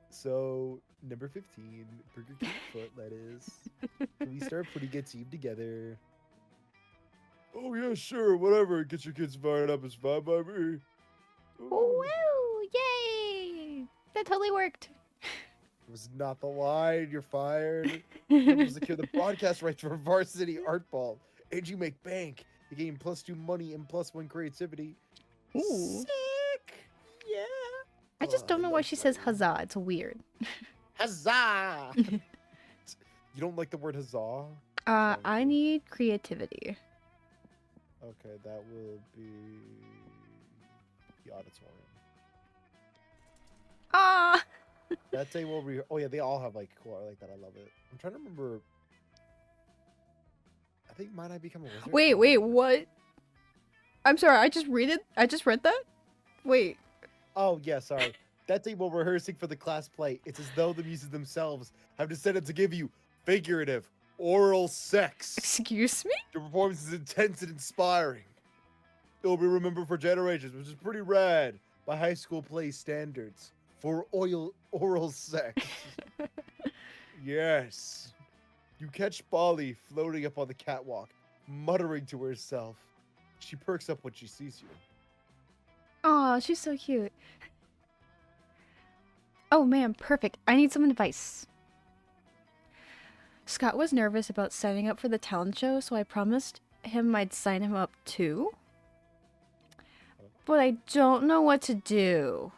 So, number 15, Burger King foot lettuce. Can we start putting a team together? Oh yeah, sure, whatever. Get your kids fired up is fine by me. Woo! Yay! That totally worked. It was not the line. You're fired. You secure the broadcast rights for varsity art ball, and you make bank. You gain +2 money and +1 creativity. Ooh. Sick! Yeah. I just don't know why she says huzzah. It's weird. Huzzah! You don't like the word huzzah? I need creativity. Okay, that will be the auditorium. Ah! That day will oh yeah, they all have like cool art like that. I love it. I'm trying to remember. I think Might I Become a Wizard? Wait, what? I'm sorry, I just read that? Wait. Oh yeah, sorry. That day while rehearsing for the class play, it's as though the muses themselves have decided to give you figurative oral sex. Excuse me? Your performance is intense and inspiring. It will be remembered for generations, which is pretty rad. By high school play standards for oral sex. Yes. You catch Polly floating up on the catwalk, muttering to herself. She perks up when she sees you. Aw, she's so cute. Oh man, perfect. I need some advice. Scott was nervous about signing up for the talent show, so I promised him I'd sign him up too. But I don't know what to do.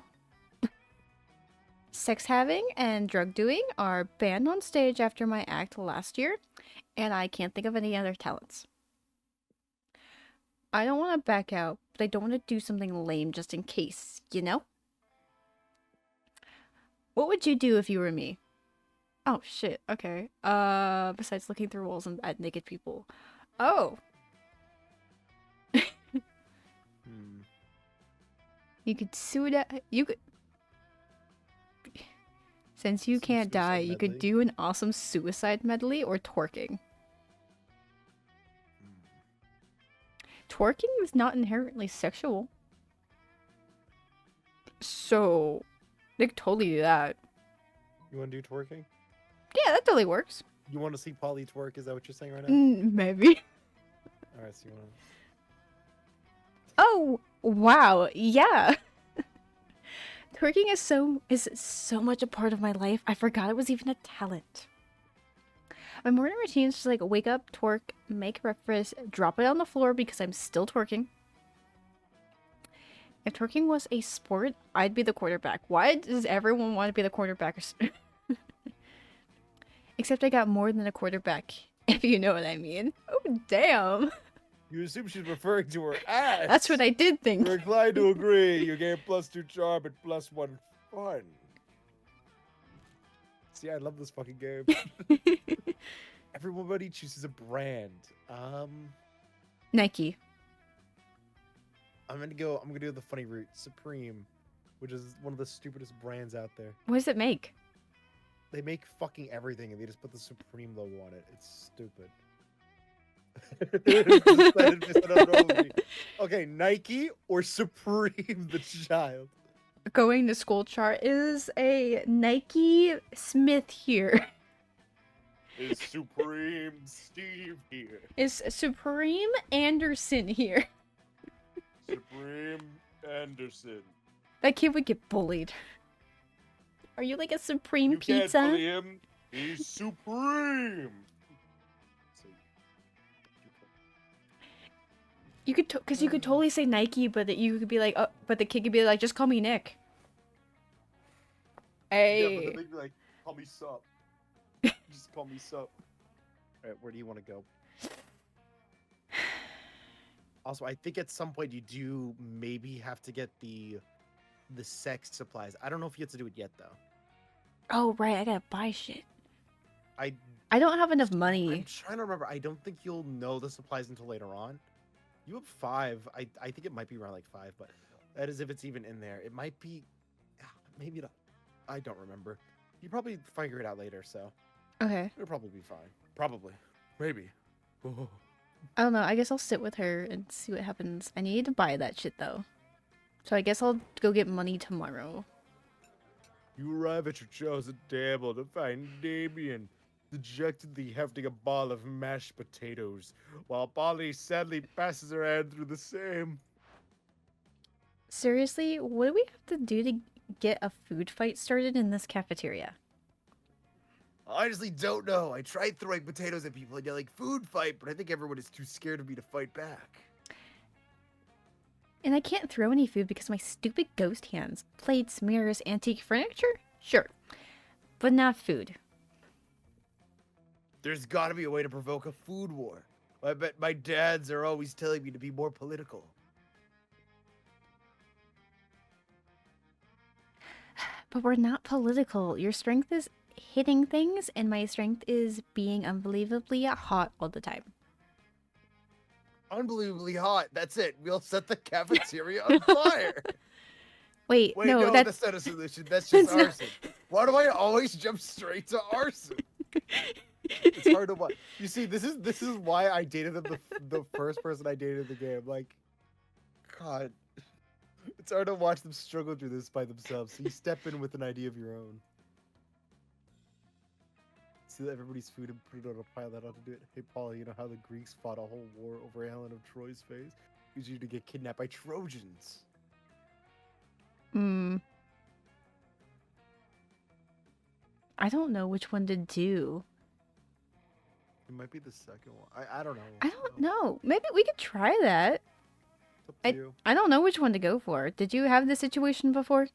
Sex having and drug doing are banned on stage after my act last year, and I can't think of any other talents. I don't want to back out, but I don't want to do something lame just in case, you know? What would you do if you were me? Oh shit, okay. Besides looking through walls and at naked people. Oh. You could sue that. You could. Since you Some can't die, suicide you could medley. do an awesome suicide medley or twerking. Twerking is not inherently sexual. So, they could totally do that. You want to do twerking? Yeah, that totally works. You want to see Polly twerk? Is that what you're saying right now? Maybe. All right, so you want to... Oh, wow. Yeah. Twerking is so much a part of my life. I forgot it was even a talent. My morning routine is just like wake up, twerk, make breakfast, drop it on the floor because I'm still twerking. If twerking was a sport, I'd be the quarterback. Why does everyone want to be the quarterback? Except I got more than a quarterback, if you know what I mean. Oh, damn. You assume she's referring to her ass. That's what I did think. We're inclined to agree. You gain +2 charm and +1 fun. See, I love this fucking game. Everybody chooses a brand. Nike. I'm gonna go the funny route. Supreme, which is one of the stupidest brands out there. What does it make? They make fucking everything and they just put the Supreme logo on it. It's stupid. Just I don't know. Okay, Nike or Supreme the child. Going to school chart is a Nike Smith here. Is Supreme Steve here? Is Supreme Anderson here. Supreme Anderson. That kid would get bullied. Are you like a Supreme You can't pizza? bully him. He's supreme. You could, cause you could totally say Nike, but that you could be like, oh, but the kid could be like, just call me Nick. Yeah, Hey. but then they'd be like, call me Sup. Just call me Sup. Alright, where do you want to go? Also, I think at some point you do maybe have to get the sex supplies. I don't know if you have to do it yet though. Oh right, I gotta buy shit. I I don't have enough I'm money. trying to remember. I don't think you'll know the supplies until later on. You have 5. I think it might be around like 5, but that is if it's even in there. It might be, maybe not. I don't remember. You probably figure it out later, so Okay. it'll probably be fine. Probably, maybe. I don't know. I guess I'll sit with her and see what happens. I need to buy that shit though. So I guess I'll go get money tomorrow. You arrive at your chosen table to find Damien dejectedly hefting a ball of mashed potatoes, while Polly sadly passes her hand through the same. Seriously, what do we have to do to get a food fight started in this cafeteria? I honestly don't know. I tried throwing potatoes at people and yelling food fight, but I think everyone is too scared of me to fight back. And I can't throw any food because of my stupid ghost hands. Plates, mirrors, antique furniture? Sure. But not food. There's gotta be a way to provoke a food war. I bet my dads are always telling me to be more political. But we're not political. Your strength is hitting things, and my strength is being unbelievably hot all the time. Unbelievably hot. That's it. We'll set the cafeteria on fire. Wait, Wait, no, no, that's... that's not a solution. That's just That's not- arson. Why do I always jump straight to arson? It's hard to watch. You see, this is why I dated the first person I dated in the game. Like, God, it's hard to watch them struggle through this by themselves. So you step in with an idea of your own. See everybody's food and put it on a pile that ought to do it. Hey, Paul, you know how the Greeks fought a whole war over Helen of Troy's face? It was you to get kidnapped by Trojans. I don't know which one to do. It might be the second one. I don't know. I don't know. Maybe we could try that. It's up to you. I don't know which one to go for. Did you have this situation before?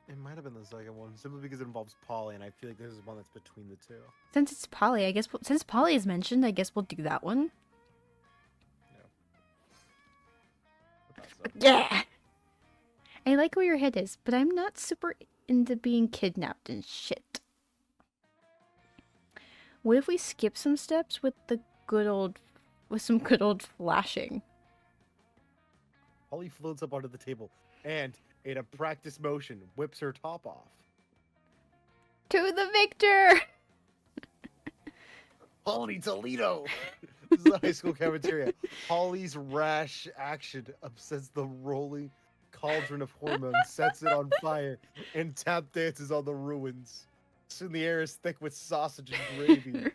It might have been the second one, simply because it involves Polly, and I feel like this is one that's between the two. Since it's Polly, I guess... Since Polly is mentioned, I guess we'll do that one. I thought so. Yeah! I like where your head is, but I'm not super into being kidnapped and shit. What if we skip some steps with the good old... with some good old flashing? Polly floats up onto the table, and in a practice motion, whips her top off. To the victor! Holly Toledo! This is the high school cafeteria. Holly's rash action upsets the rolling cauldron of hormones, sets it on fire, and tap dances on the ruins. Soon the air is thick with sausage and gravy.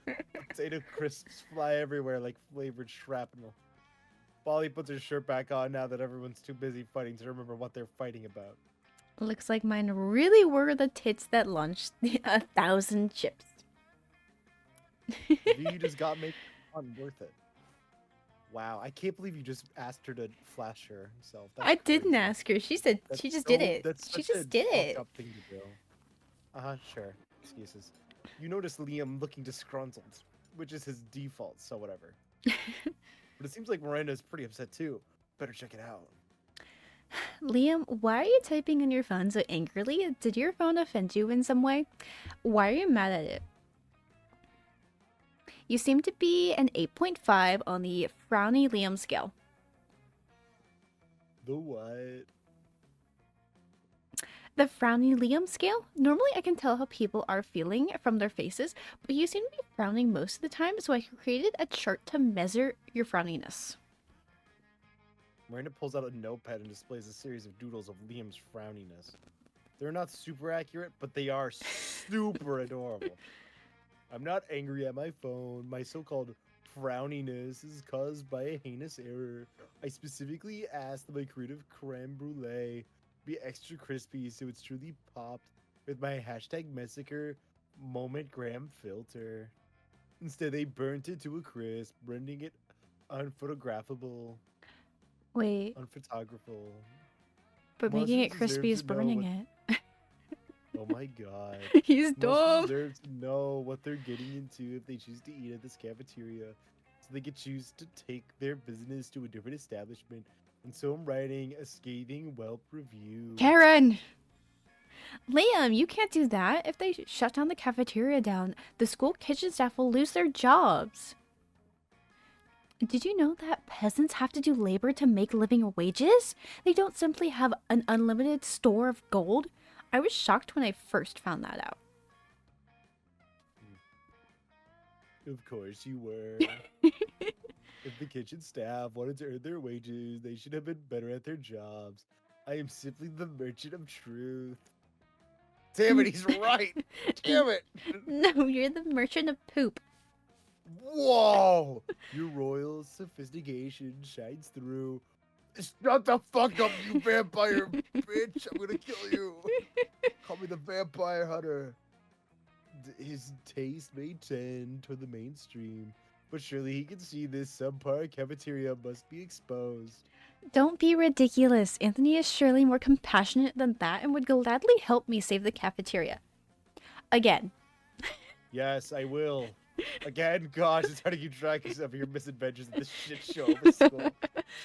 Potato crisps fly everywhere like flavored shrapnel. Polly puts her shirt back on now that everyone's too busy fighting to remember what they're fighting about. Looks like mine really were the tits that launched 1,000 chips. You just got make fun worth it. Wow, I can't believe you just asked her to flash herself. That's I didn't crazy. ask her. She said That's she just so- did it. That's She such just a did fucked it. up thing to do. Sure. Excuses. You notice Liam looking disgruntled, which is his default, so whatever. But it seems like Miranda is pretty upset too. Better check it out. Liam, why are you typing on your phone so angrily? Did your phone offend you in some way? Why are you mad at it? You seem to be an 8.5 on the frowny Liam scale. The what? The frowny Liam scale? Normally I can tell how people are feeling from their faces, but you seem to be frowning most of the time, so I created a chart to measure your frowniness. Miranda pulls out a notepad and displays a series of doodles of Liam's frowniness. They're not super accurate, but they are super adorable. I'm not angry at my phone. My so-called frowniness is caused by a heinous error. I specifically asked that my creative creme brulee be extra crispy so it's truly popped with my hashtag massacre moment gram filter. Instead, they burnt it to a crisp, rendering it unphotographable, Wait, unphotographable. but making it Monsters crispy deserve is to know burning what- it. Oh my god. He's Monsters dumb. deserve to know what they're getting into if they choose to eat at this cafeteria, so they can choose to take their business to a different establishment. And so I'm writing a scathing Yelp review. Karen! Liam, you can't do that. If they shut down the cafeteria down, the school kitchen staff will lose their jobs. Did you know that peasants have to do labor to make living wages? They don't simply have an unlimited store of gold. I was shocked when I first found that out. Of course you were. If the kitchen staff wanted to earn their wages, they should have been better at their jobs. I am simply the merchant of truth. Damn it, he's right. Damn it. No, you're the merchant of poop. Whoa! Your royal sophistication shines through. Shut the fuck up, you vampire bitch! I'm gonna kill you. Call me the vampire hunter. His taste may tend toward the mainstream, but surely he can see this subpar cafeteria must be exposed. Don't be ridiculous. Anthony is surely more compassionate than that and would gladly help me save the cafeteria. Again. Yes, I will. Again, gosh, it's hard to keep track of your misadventures at this shit show of a school.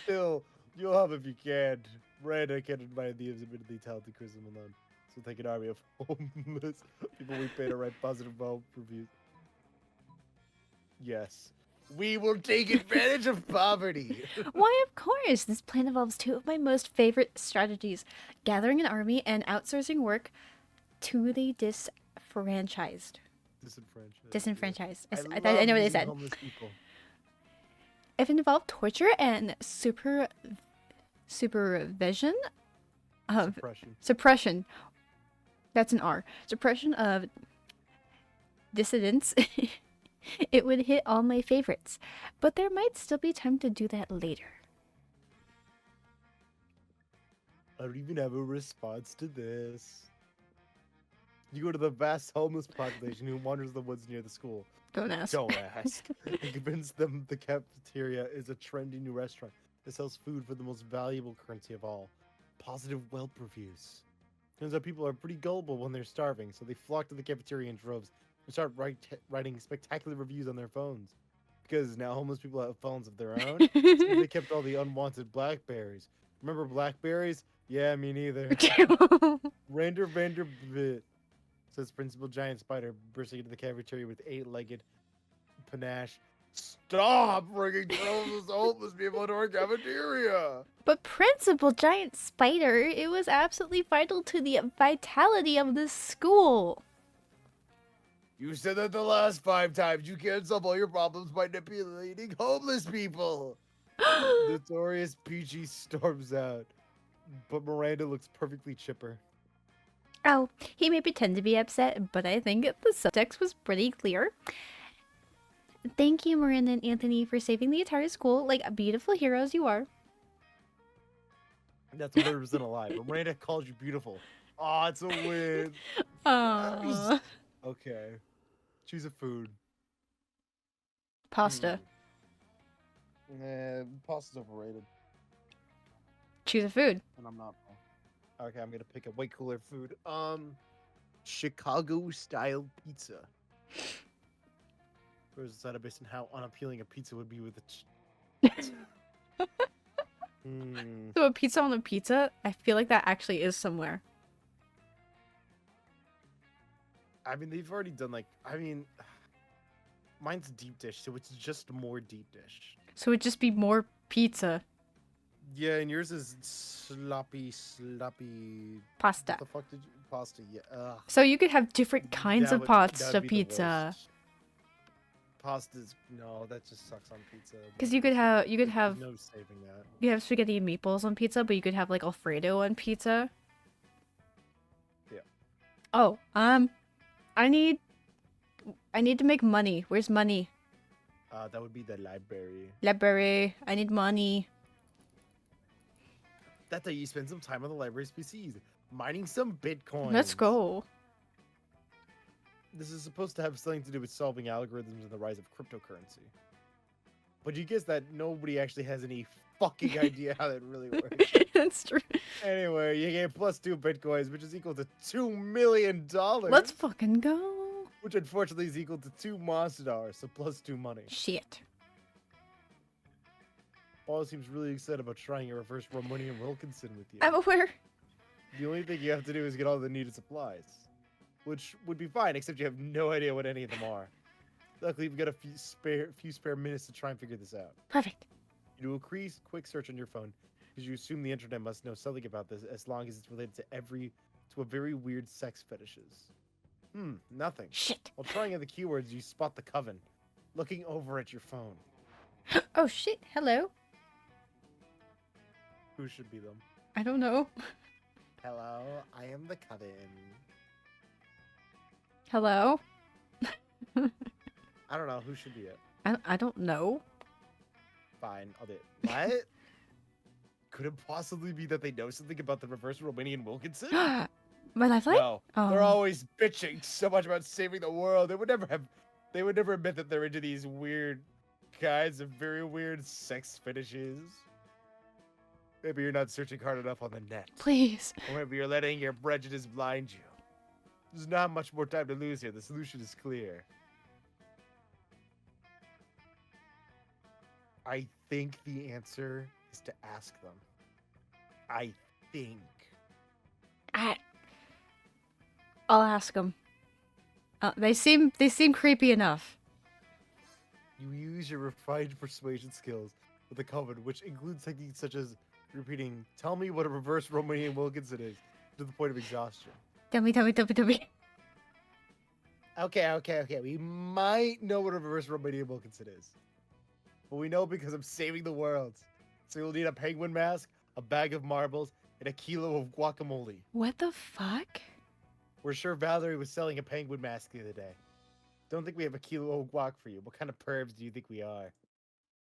Still, you'll help if you can. Miranda can't invite the admittedly talented Kristen alone. So take an army of homeless people we pay to write positive Yelp reviews. Yes. We will take advantage of poverty. Why, of course. This plan involves two of my most favorite strategies. Gathering an army and outsourcing work to the disfranchised. Disenfranchised. Disenfranchised. I know what they love said. homeless people. If it involved torture and supervision of suppression, that's an R. Suppression of dissidents, it would hit all my favorites. But there might still be time to do that later. I don't even have a response to this. You go to the vast homeless population who wanders the woods near the school. Don't ask. Don't ask. And convince them the cafeteria is a trendy new restaurant that sells food for the most valuable currency of all, positive Yelp reviews. Turns out people are pretty gullible when they're starving, so they flock to the cafeteria in droves and start writing spectacular reviews on their phones. Because now homeless people have phones of their own, so they kept all the unwanted blackberries. Remember blackberries? Yeah, me neither. Rander Vanderbilt, says Principal Giant Spider, bursting into the cafeteria with 8-legged panache. Stop bringing droves of homeless people into our cafeteria! But Principal Giant Spider, it was absolutely vital to the vitality of this school. You said that the last 5 times. You can't solve all your problems by manipulating homeless people. Notorious Peachy storms out, but Miranda looks perfectly chipper. Oh, he may pretend to be upset, but I think the subtext was pretty clear. Thank you, Miranda and Anthony, for saving the entire school like beautiful heroes you are. That's 100% a lie. But Miranda calls you beautiful. Aw, it's a win. Aww. Okay. Choose a food. Pasta. Nah, pasta's overrated. Choose a food. And I'm not. Okay, I'm gonna pick a way cooler food. Chicago style pizza. Where's the side based on how unappealing a pizza would be with a So a pizza on a pizza? I feel like that actually is somewhere. I mean, they've already done mine's deep dish, so it's just more deep dish. So it'd just be more pizza. Yeah, and yours is sloppy. Pasta. What the fuck did you pasta? Yeah. Ugh. So you could have different kinds of That'd pasta be the pizza. worst. Pasta's no, that just sucks on pizza. Because you could have There's no saving that. you have spaghetti and meatballs on pizza, but you could have like Alfredo on pizza. Yeah. Oh, I need to make money. Where's money? That would be the library. Library. I need money. That day you spend some time on the library's PCs, mining some bitcoins. Let's go. This is supposed to have something to do with solving algorithms and the rise of cryptocurrency. But you guess that nobody actually has any fucking idea how that really works. That's true. Anyway, you get +2 bitcoins, which is equal to $2 million. Let's fucking go. Which unfortunately is equal to 2 monster dollars, so +2 money. Shit. Paul seems really excited about trying a reverse Romanian Wilkinson with you. I'm aware. The only thing you have to do is get all the needed supplies. Which would be fine, except you have no idea what any of them are. Luckily, we've got a few spare minutes to try and figure this out. Perfect. You do a quick search on your phone, because you assume the internet must know something about this, as long as it's related to a very weird sex fetishes. Nothing. Shit. While trying out the keywords, you spot the coven, looking over at your phone. Oh shit. Hello. Who should be them? I don't know. Hello, I am the coven. Hello. I don't know, who should be it? I don't know. Fine, I'll do it. What? Could it possibly be that they know something about the reverse Romanian Wilkinson? My lifeline? No, they're Oh. always bitching so much about saving the world. They would never admit that they're into these weird kinds of very weird sex fetishes. Maybe you're not searching hard enough on the net. Please. Or maybe you're letting your prejudice blind you. There's not much more time to lose here. The solution is clear. I think the answer is to ask them. I think. I'll ask them. They seem creepy enough. You use your refined persuasion skills with the coven, which includes techniques such as repeating, "Tell me what a reverse Romanian Wilkinson is," to the point of exhaustion. Tell me. Okay. We might know what a reverse Romanian Wilkinson is. But we know because I'm saving the world. So you'll need a penguin mask, a bag of marbles, and a kilo of guacamole. What the fuck? We're sure Valerie was selling a penguin mask the other day. Don't think we have a kilo of guac for you. What kind of pervs do you think we are?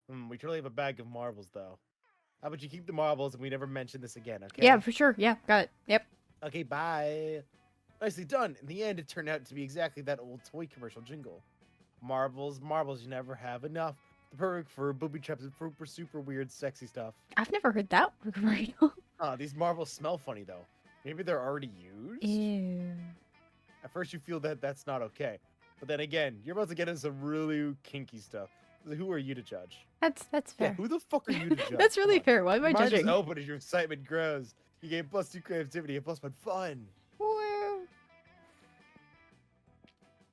We totally have a bag of marbles, though. How about you keep the marbles and we never mention this again, okay? Yeah, for sure. Yeah, got it. Yep. Okay, bye. Nicely done. In the end, it turned out to be exactly that old toy commercial jingle. Marbles, you never have enough. The perfect for booby traps and for super weird, sexy stuff. I've never heard that commercial. These marbles smell funny, though. Maybe they're already used? Ew. At first, you feel that that's not okay. But then again, you're about to get into some really kinky stuff. Who are you to judge? That's Yeah, fair. who the fuck are you to judge? That's really Come on. fair. Why am I Your mind is judging? open as your excitement grows. You gain +2 creativity and +1 fun. Woo.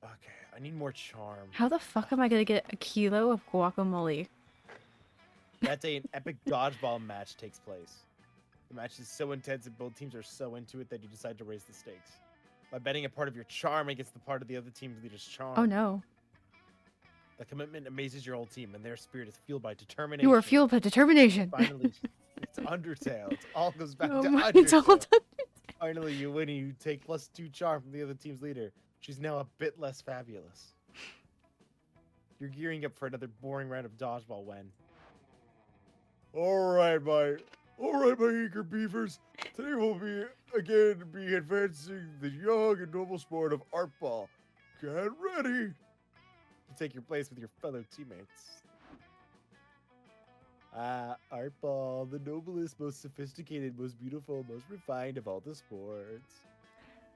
Okay, I need more charm. How the fuck am I gonna get a kilo of guacamole? That day, an epic dodgeball match takes place. The match is so intense and both teams are so into it that you decide to raise the stakes. By betting a part of your charm against the part of the other team's leader's charm. Oh no. The commitment amazes your whole team, and their spirit is fueled by determination. You are fueled by determination. Finally, it's Undertale. It all goes back to my- Undertale. it's all done. Finally, you win and you take +2 charm from the other team's leader. She's now a bit less fabulous. You're gearing up for another boring round of dodgeball when... All right, my eager beavers. Today we'll be advancing the young and noble sport of art ball. Get ready. You take your place with your fellow teammates. Art ball, the noblest, most sophisticated, most beautiful, most refined of all the sports.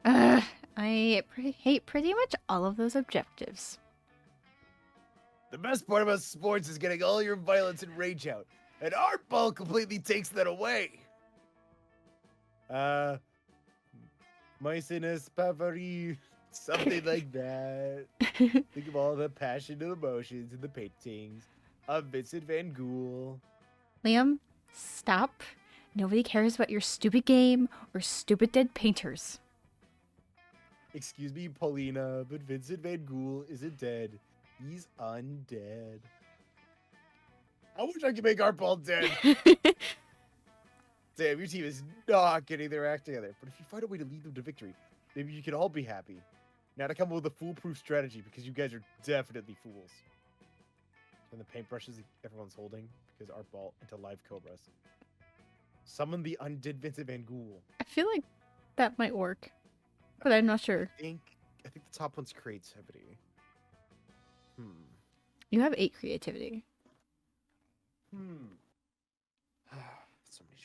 I hate pretty much all of those objectives. The best part about sports is getting all your violence and rage out. And art ball completely takes that away. Moisinus Pavari, something like that. Think of all the passion and emotions in the paintings of Vincent Van Gogh. Liam, stop. Nobody cares about your stupid game or stupid dead painters. Excuse me, Paulina, but Vincent Van Gogh isn't dead. He's undead. I wish I could make art ball dead. Damn, your team is not getting their act together. But if you find a way to lead them to victory, maybe you can all be happy. Now to come up with a foolproof strategy, because you guys are definitely fools. And the paintbrushes everyone's holding, because art ball into live cobras. Summon the undead Vincent Van Gogh. I feel like that might work, but I'm not sure. I think the top one's creativity. You have 8 creativity. So many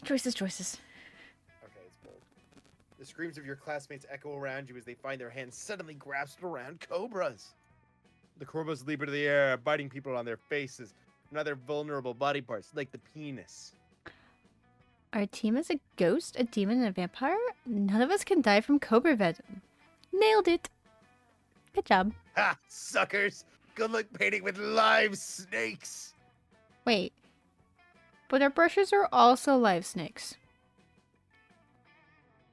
choices. Choices. Okay, it's bold. The screams of your classmates echo around you as they find their hands suddenly grasped around cobras. The cobras leap into the air, biting people on their faces and other vulnerable body parts, like the penis. Our team is a ghost, a demon, and a vampire? None of us can die from cobra venom. Nailed it. Good job. Ha! Suckers! Good luck painting with live snakes! Wait. But our brushes are also live snakes.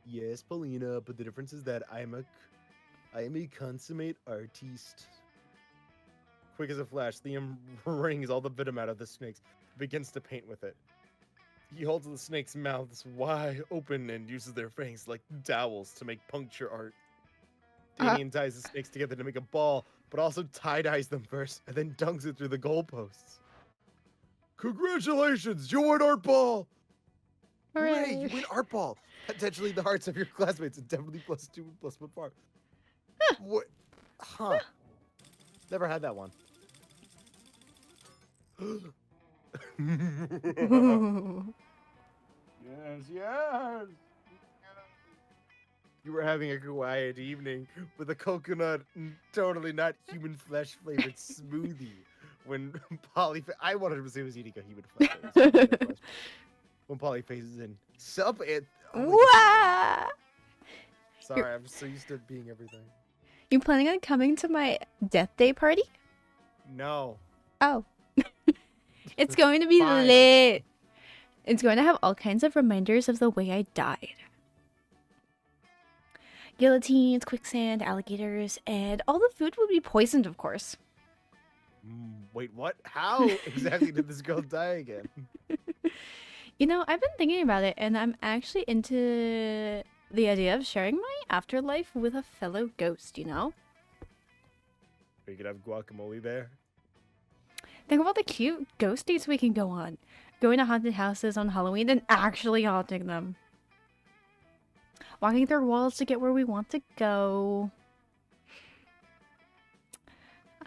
Yes, Paulina, but the difference is that I am a consummate artiste. Quick as a flash, Liam wrings all the venom out of the snakes, begins to paint with it. He holds the snakes' mouths wide open and uses their fangs like dowels to make puncture art. Damien ties the snakes together to make a ball, but also tie-dyes them first, and then dunks it through the goalposts. Congratulations, you won art ball. Hooray, you win art ball! Potentially the hearts of your classmates, and definitely +2, +1 farm. What? Huh. Never had that one. Yes. You were having a quiet evening with a coconut, totally not human flesh flavored smoothie. When Polly, I wanted to say he was eating a human flesh. When Polly faces in, sup it. Wah! Sorry, I'm so used to being everything. You planning on coming to my death day party? No. Oh. It's going to be Fine. lit. It's going to have all kinds of reminders of the way I died. Guillotines, quicksand, alligators, and all the food will be poisoned, of course. Wait, what? How exactly did this girl die again? You know, I've been thinking about it, and I'm actually into the idea of sharing my afterlife with a fellow ghost, you know? We could have guacamole there. Think about the cute ghost dates we can go on. Going to haunted houses on Halloween and actually haunting them. Walking through walls to get where we want to go.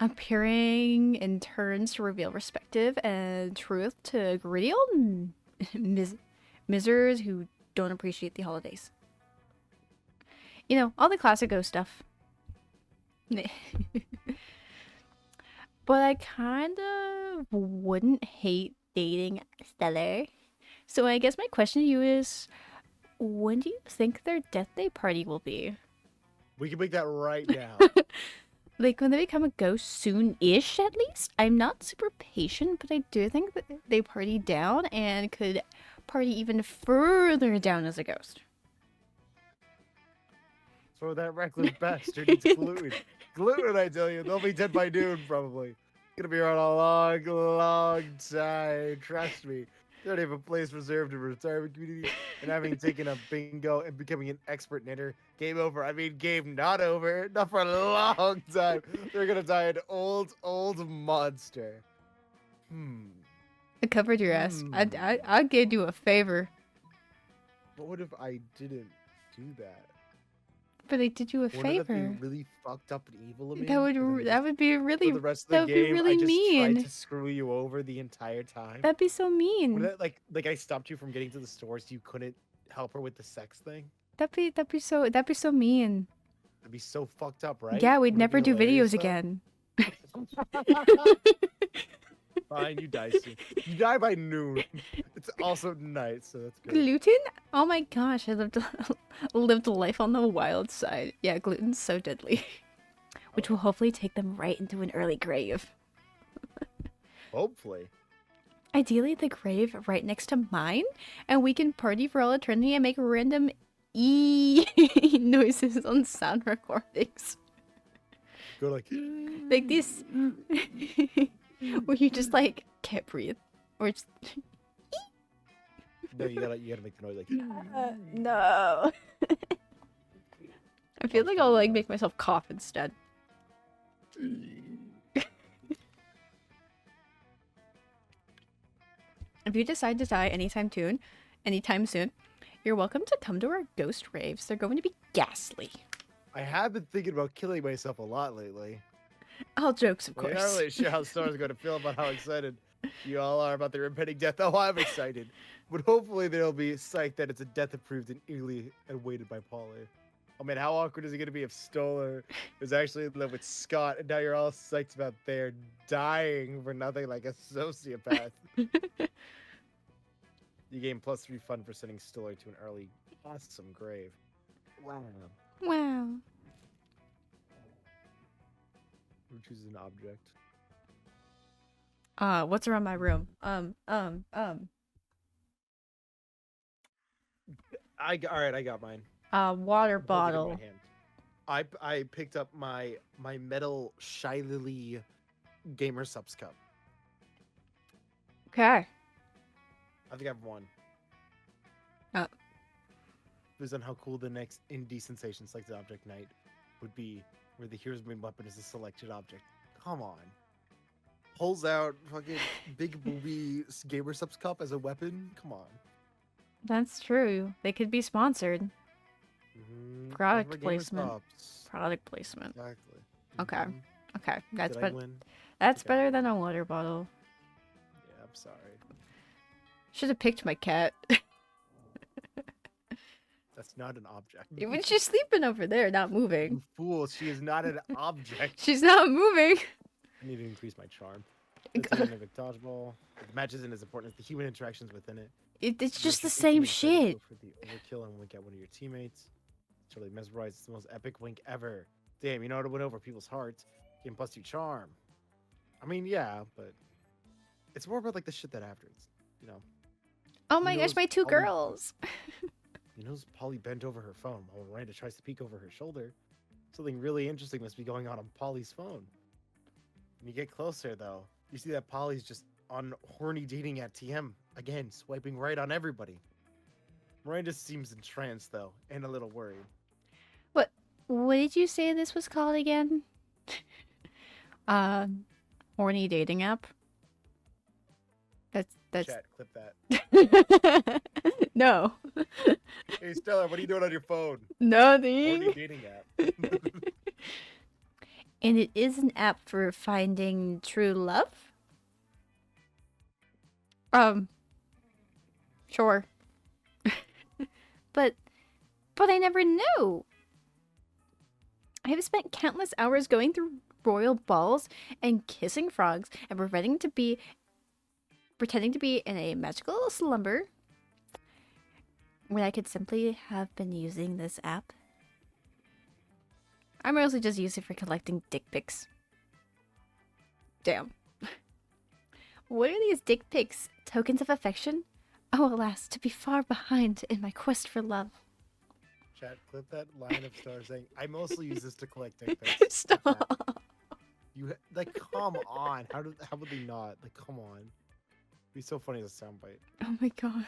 Appearing in turns to reveal perspective and truth to gritty old misers who don't appreciate the holidays. You know, all the classic ghost stuff. But I kind of wouldn't hate dating Stellar. So I guess my question to you is, when do you think their death day party will be? We can make that right now. Like, when they become a ghost soon-ish, at least? I'm not super patient, but I do think that they party down and could party even further down as a ghost. So that reckless bastard eats gluten. Gluten, I tell you, they'll be dead by noon, probably. Gonna be around a long, long time. Trust me. They don't have a place reserved in retirement communities. And having taken up bingo and becoming an expert knitter, game over. I mean, game not over. Not for a long time. They're gonna die an old, old monster. I covered your ass. I gave you a favor. But what if I didn't do that? But I did you a Wouldn't that be favor. really fucked up and evil of me? That would And then that would be for really the rest of that the would be game, really I just mean. tried to screw you over the entire time. That'd be so mean. Would that, like I stopped you from getting to the store so you couldn't help her with the sex thing? That'd be so mean. That'd be so fucked up, right? Yeah, we'd Wouldn't it never be do hilarious, videos though? again. Fine, you die soon. You die by noon. It's also night, so that's good. Gluten? Oh my gosh, I lived a life on the wild side. Yeah, gluten's so deadly. Which will hopefully take them right into an early grave. Hopefully. Ideally, the grave right next to mine, and we can party for all eternity and make random noises on sound recordings. Go like Like this. Where you just like can't breathe. Or just no, you gotta make the noise like no. I feel like I'll like make myself cough instead. If you decide to die anytime soon, you're welcome to come to our ghost raves. They're going to be ghastly. I have been thinking about killing myself a lot lately. All jokes, of I'm not course. really sure how Star's going to feel about how excited you all are about their impending death. Oh, I'm excited. But hopefully they'll be psyched that it's a death approved and eagerly awaited by Polly. Oh man, how awkward is it going to be if Stoller is actually in love with Scott and now you're all psyched about their dying for nothing like a sociopath? You gain +3 fun for sending Stoller to an early, awesome grave. Wow. Wow. Who chooses an object? What's around my room? All right, I got mine. Water I'm holding it in bottle. my hand. I picked up my metal Shiley gamer subs cup. Okay. I think I have one. Depends on how cool the next indie sensation selected object night would be, where the hero's main weapon is a selected object. Come on. Pulls out fucking big booby gamer subs cup as a weapon? Come on. That's true. They could be sponsored. Product Gamer placement. subs. Product placement. Exactly. Okay. Mhm. Okay. That's Did I better. win? That's Okay. better than a water bottle. Yeah, I'm sorry. Should have picked my cat. That's not an object. When she's sleeping over there, not You moving. fool, she is not an object. She's not moving. I need to increase my charm. It's a negative dodgeball. It matches in as important as the human interactions within it. It's just the Makes you same instantly excited to shit. go for the overkill and wink at one of your teammates. It's totally mesmerized. It's the most epic wink ever. Damn, you know how to win over people's hearts. Game +2 charm. I mean, yeah, but it's more about like the shit that after. It's, you know. Oh my gosh, knows my two Polly- girls. You know, Polly bent over her phone while Miranda tries to peek over her shoulder. Something really interesting must be going on Polly's phone. When you get closer, though, you see that Polly's just on horny dating at TM. Again, swiping right on everybody. Miranda seems entranced, though, and a little worried. What did you say this was called again? Horny dating app. That's Chat, clip that. no. Hey, Stella, what are you doing on your phone? Nothing. Horny dating app. And it is an app for finding true love? Sure. but I never knew. I have spent countless hours going through royal balls and kissing frogs and pretending to be in a magical slumber when I could simply have been using this app. I mostly just use it for collecting dick pics. Damn. What are these dick pics? Tokens of affection? Oh, alas, to be far behind in my quest for love. Chat, clip that line of Star saying, "I mostly use this to collect dick pics." Clip that. Stop. You like, come on. How would they not? Like, come on. It'd be so funny as a soundbite. Oh my god.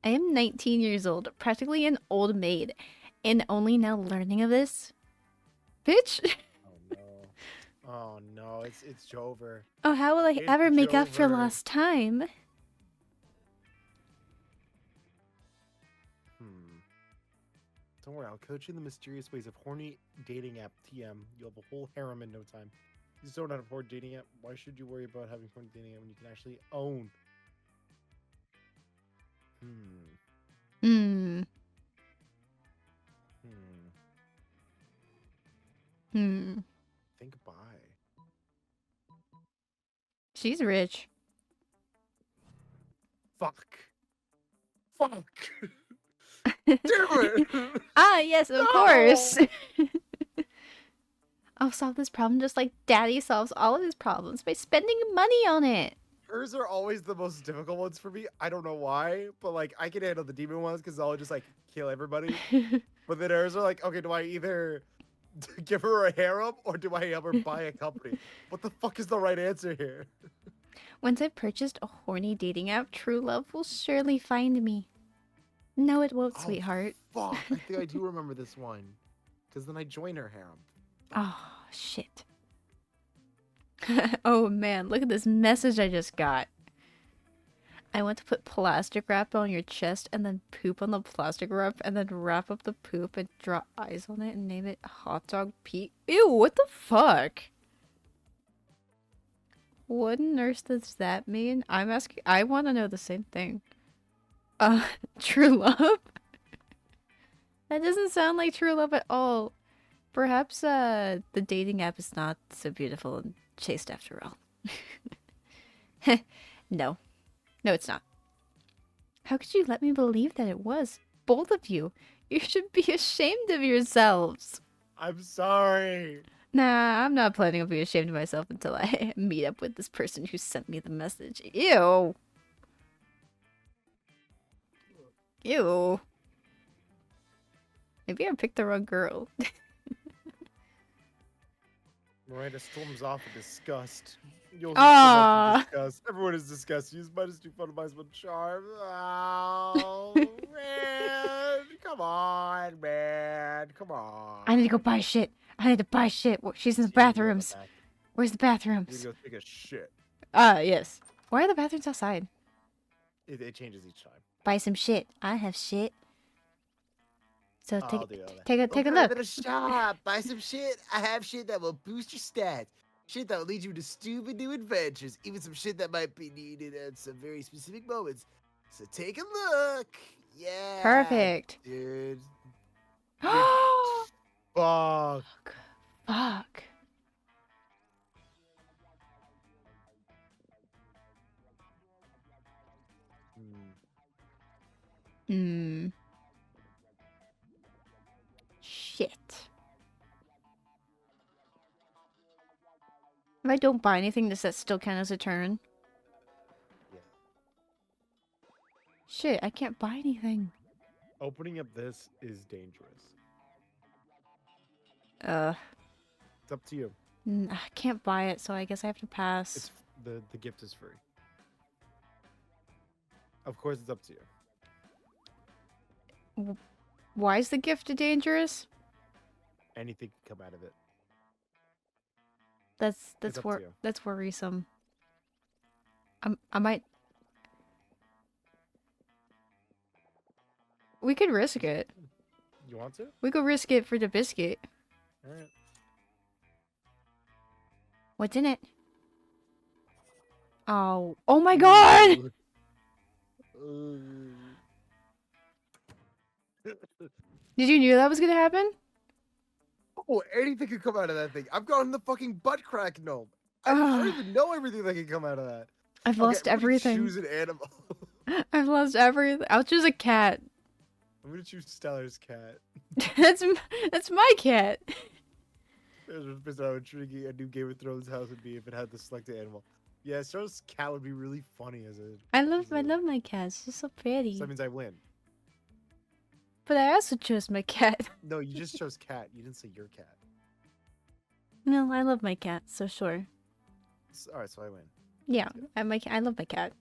I am 19 years old, practically an old maid, and only now learning of this. Bitch! Oh no. Oh no, it's Jover. Oh, how will I It's ever make up for Jover. lost time? Don't worry, I'll coach you in the mysterious ways of horny dating app TM. You'll have a whole harem in no time. You just don't have a horny dating app. Why should you worry about having horny dating app when you can actually own? Hmm. Think bye. She's rich. Fuck. Damn it! Ah, yes, of No! course. I'll solve this problem just like Daddy solves all of his problems by spending money on it. Hers are always the most difficult ones for me. I don't know why, but like I can handle the demon ones because I'll just like kill everybody. But then hers are like, okay, do I either give her a harem or do I help her buy a company? What the fuck is the right answer here? Once I've purchased a horny dating app, true love will surely find me. No, it won't, Oh, sweetheart. Fuck, I think I do remember this one. Because then I join her harem. Oh, shit. Oh man, look at this message I just got. I want to put plastic wrap on your chest and then poop on the plastic wrap and then wrap up the poop and draw eyes on it and name it Hot Dog Pete. Ew, what the fuck? What on earth does that mean? I'm asking. I want to know the same thing. True love? That doesn't sound like true love at all. Perhaps, the dating app is not so beautiful and chaste after all. No. No, it's not. How could you let me believe that it was? Both of you. You should be ashamed of yourselves. I'm sorry. Nah, I'm not planning on being ashamed of myself until I meet up with this person who sent me the message. Ew. Ew. Maybe I picked the wrong girl. Miranda storms off in disgust. You'll Aww. disgust. Everyone is disgusted. You might just do fun of my charm. Oh, man. Come on, man. Come on. I need to go buy shit. I need to buy shit. She's in the bathrooms. Where's the You need bathrooms? to go take a shit. Yes. Why are the bathrooms outside? It changes each time. Buy some shit. I have shit. So I'll take do all that. take a Go look. to the shop. Buy some shit. I have shit that will boost your stats. Shit that will lead you to stupid new adventures. Even some shit that might be needed at some very specific moments. So take a look. Yeah. Perfect. Dude. Fuck. Fuck. Fuck. Hmm. Shit. If I don't buy anything, does that still count as a turn? Yeah. Shit, I can't buy anything. Opening up this is dangerous. It's up to you. I can't buy it, so I guess I have to pass. It's the gift is free. Of course, it's up to you. Why is the gift dangerous? Anything can come out of it. That's It's up to you. that's worrisome. I might. We could risk it. You want to? We could risk it for the biscuit. All right. What's in it? Oh, oh my god! Did you knew that was gonna happen? Oh, anything could come out of that thing. I've gotten the fucking butt crack gnome. I don't even know everything that can come out of that. I've lost I'm gonna everything. choose an animal. I've lost everything. I'll choose a cat. I'm gonna choose Stellar's cat. that's my cat. There's how intriguing a new Game of Thrones house would be if it had the selected animal. Yeah, Stellar's cat would be really funny as a. I love my cat. She's so pretty. So that means I win. But I also chose my cat. No, you just chose cat. You didn't say your cat. No, I love my cat, so sure. All right, so I win. Yeah, I love my cat.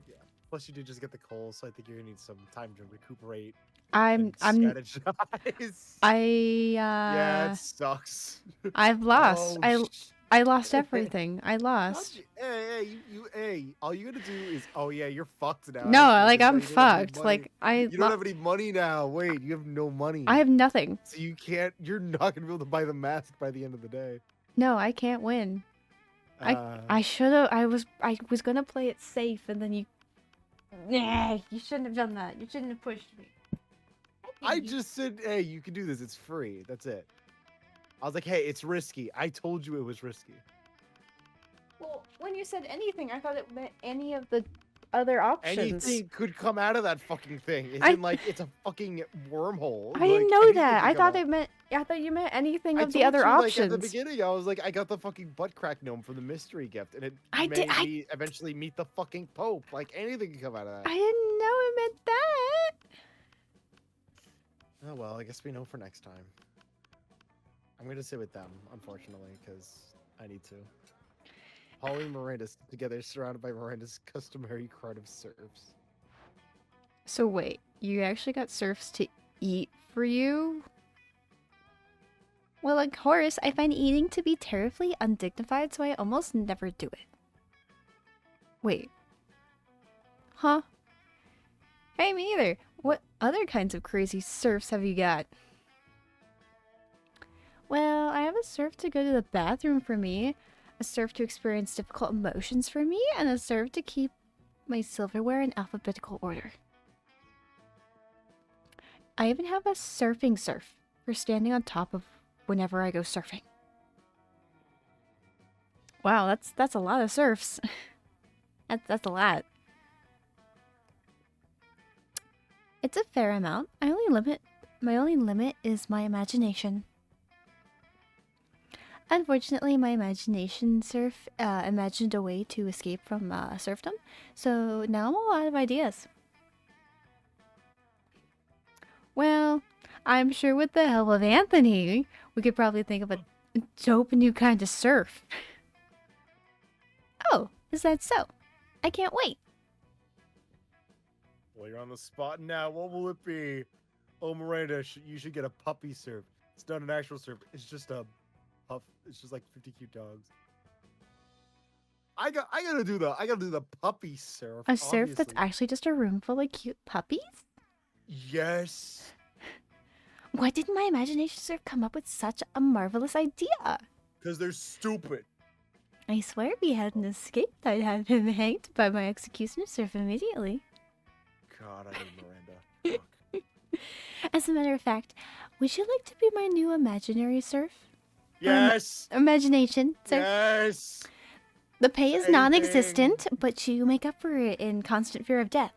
Yeah. Plus, you did just get the cold, so I think you're gonna need some time to recuperate. I'm and strategize. Yeah, I it sucks. I've lost. Oh, I lost shit. everything. I lost. Hey, all you gotta do is, oh yeah, you're fucked now. No, actually, like 'cause now I'm you don't have any fucked. money. Like You don't have any money now. Wait, you have no money. I have nothing. So you're not gonna be able to buy the mask by the end of the day. No, I can't win. Uh, I should have. I was gonna play it safe, and then you. Nah, you shouldn't have done that. You shouldn't have pushed me. I just said, hey, you can do this. It's free. That's it. I was like, hey, it's risky. I told you it was risky. Well, when you said anything, I thought it meant any of the other options. Anything could come out of that fucking thing. It's I- in like it's a fucking wormhole. I didn't Like, know anything that. could I come thought out. it meant. I thought you meant anything I of the told other you, options. Like, at the beginning, I was like, I got the fucking butt crack gnome from the mystery gift, and it made me eventually meet the fucking Pope. Like anything could come out of that. I didn't know it meant that. Oh well, I guess we know for next time. I'm gonna sit with them, unfortunately, because I need to. Holly and Miranda sit together, surrounded by Miranda's customary crowd of serfs. So wait, you actually got serfs to eat for you? Well, like Horace, I find eating to be terribly undignified, so I almost never do it. Wait. Huh? Hey, me neither. What other kinds of crazy serfs have you got? Well, I have a serf to go to the bathroom for me, a serf to experience difficult emotions for me, and a serf to keep my silverware in alphabetical order. I even have a surfing serf for standing on top of whenever I go surfing. Wow, that's a lot of serfs. That's a lot. It's a fair amount. My only limit is my imagination. Unfortunately, my imagination serf imagined a way to escape from serfdom, so now I'm all out of ideas. Well, I'm sure with the help of Anthony, we could probably think of a dope new kind of serf. Oh, is that so? I can't wait. Well, you're on the spot now. What will it be? Oh, Miranda, you should get a puppy serf. It's not an actual serf. It's just a puff. It's just like 50 cute dogs. I gotta do the puppy serf. A serf that's obviously. actually just a room full of cute puppies? Yes. Why didn't my imagination serf come up with such a marvelous idea? Because they're stupid. I swear if he hadn't escaped, I'd have him hanged by my executioner serf immediately. God, I hate Miranda. Fuck. As a matter of fact, would you like to be my new imaginary serf? Yes. Imagination serf? Yes. The pay is Anything. non-existent, but you make up for it in constant fear of death.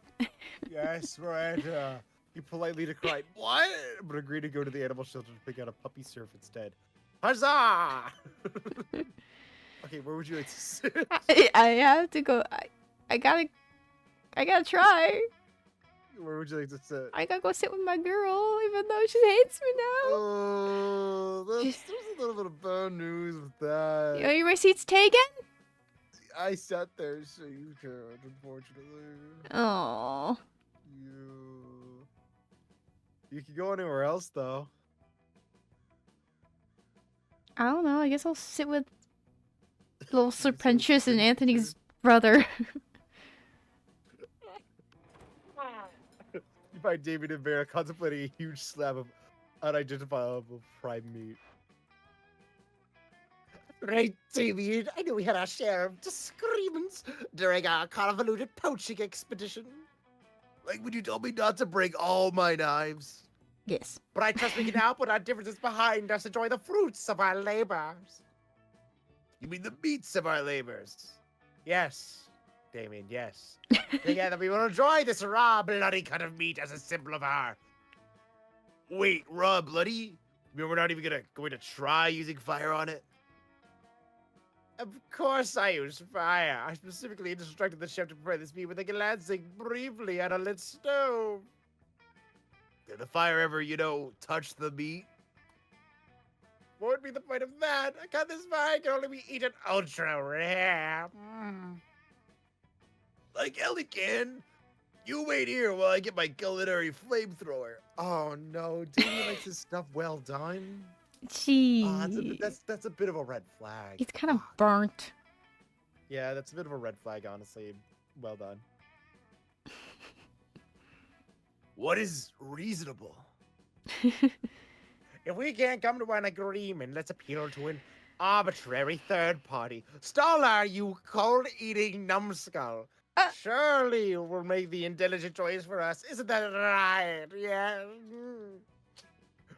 Yes, Miranda. You politely declined. What? But agree to go to the animal shelter to pick out a puppy serf instead. Huzzah! Okay, where would you like to sit? I have to go. I gotta try. Where would you like to sit? I gotta go sit with my girl, even though she hates me now. Oh, there's a little bit of bad news with that. Are my seats taken? I sat there so you could, unfortunately. Oh. You could go anywhere else, though. I don't know. I guess I'll sit with little Sir sit with Prentious and Prince Anthony's brother. You find David and Vera contemplating a huge slab of unidentifiable fried meat. Right, David. I knew we had our share of disagreements during our convoluted poaching expedition. Like when you told me not to bring all my knives. Yes. But I trust we can now put our differences behind us, enjoy the fruits of our labors. You mean the meats of our labors? Yes, Damien, yes. Together we will enjoy this raw, bloody cut of meat as a symbol of our... Wait, raw, bloody? You mean we're not even going to try using fire on it? Of course I use fire. I specifically instructed the chef to prepare this meat with a glancing briefly on a lit stove. Did the fire ever, touch the meat? What would be the point of that? I got this fire can only be eaten ultra rare. Like Ellie can. You wait here while I get my culinary flamethrower. Oh no, Damien likes his stuff well done. Gee. That's a bit of a red flag. It's kind of Fuck. burnt. Yeah, that's a bit of a red flag, honestly. Well done. What is reasonable? If we can't come to an agreement, let's appeal to an arbitrary third party. Stalla, you cold-eating numbskull. Surely you will make the intelligent choice for us. Isn't that right? Yeah.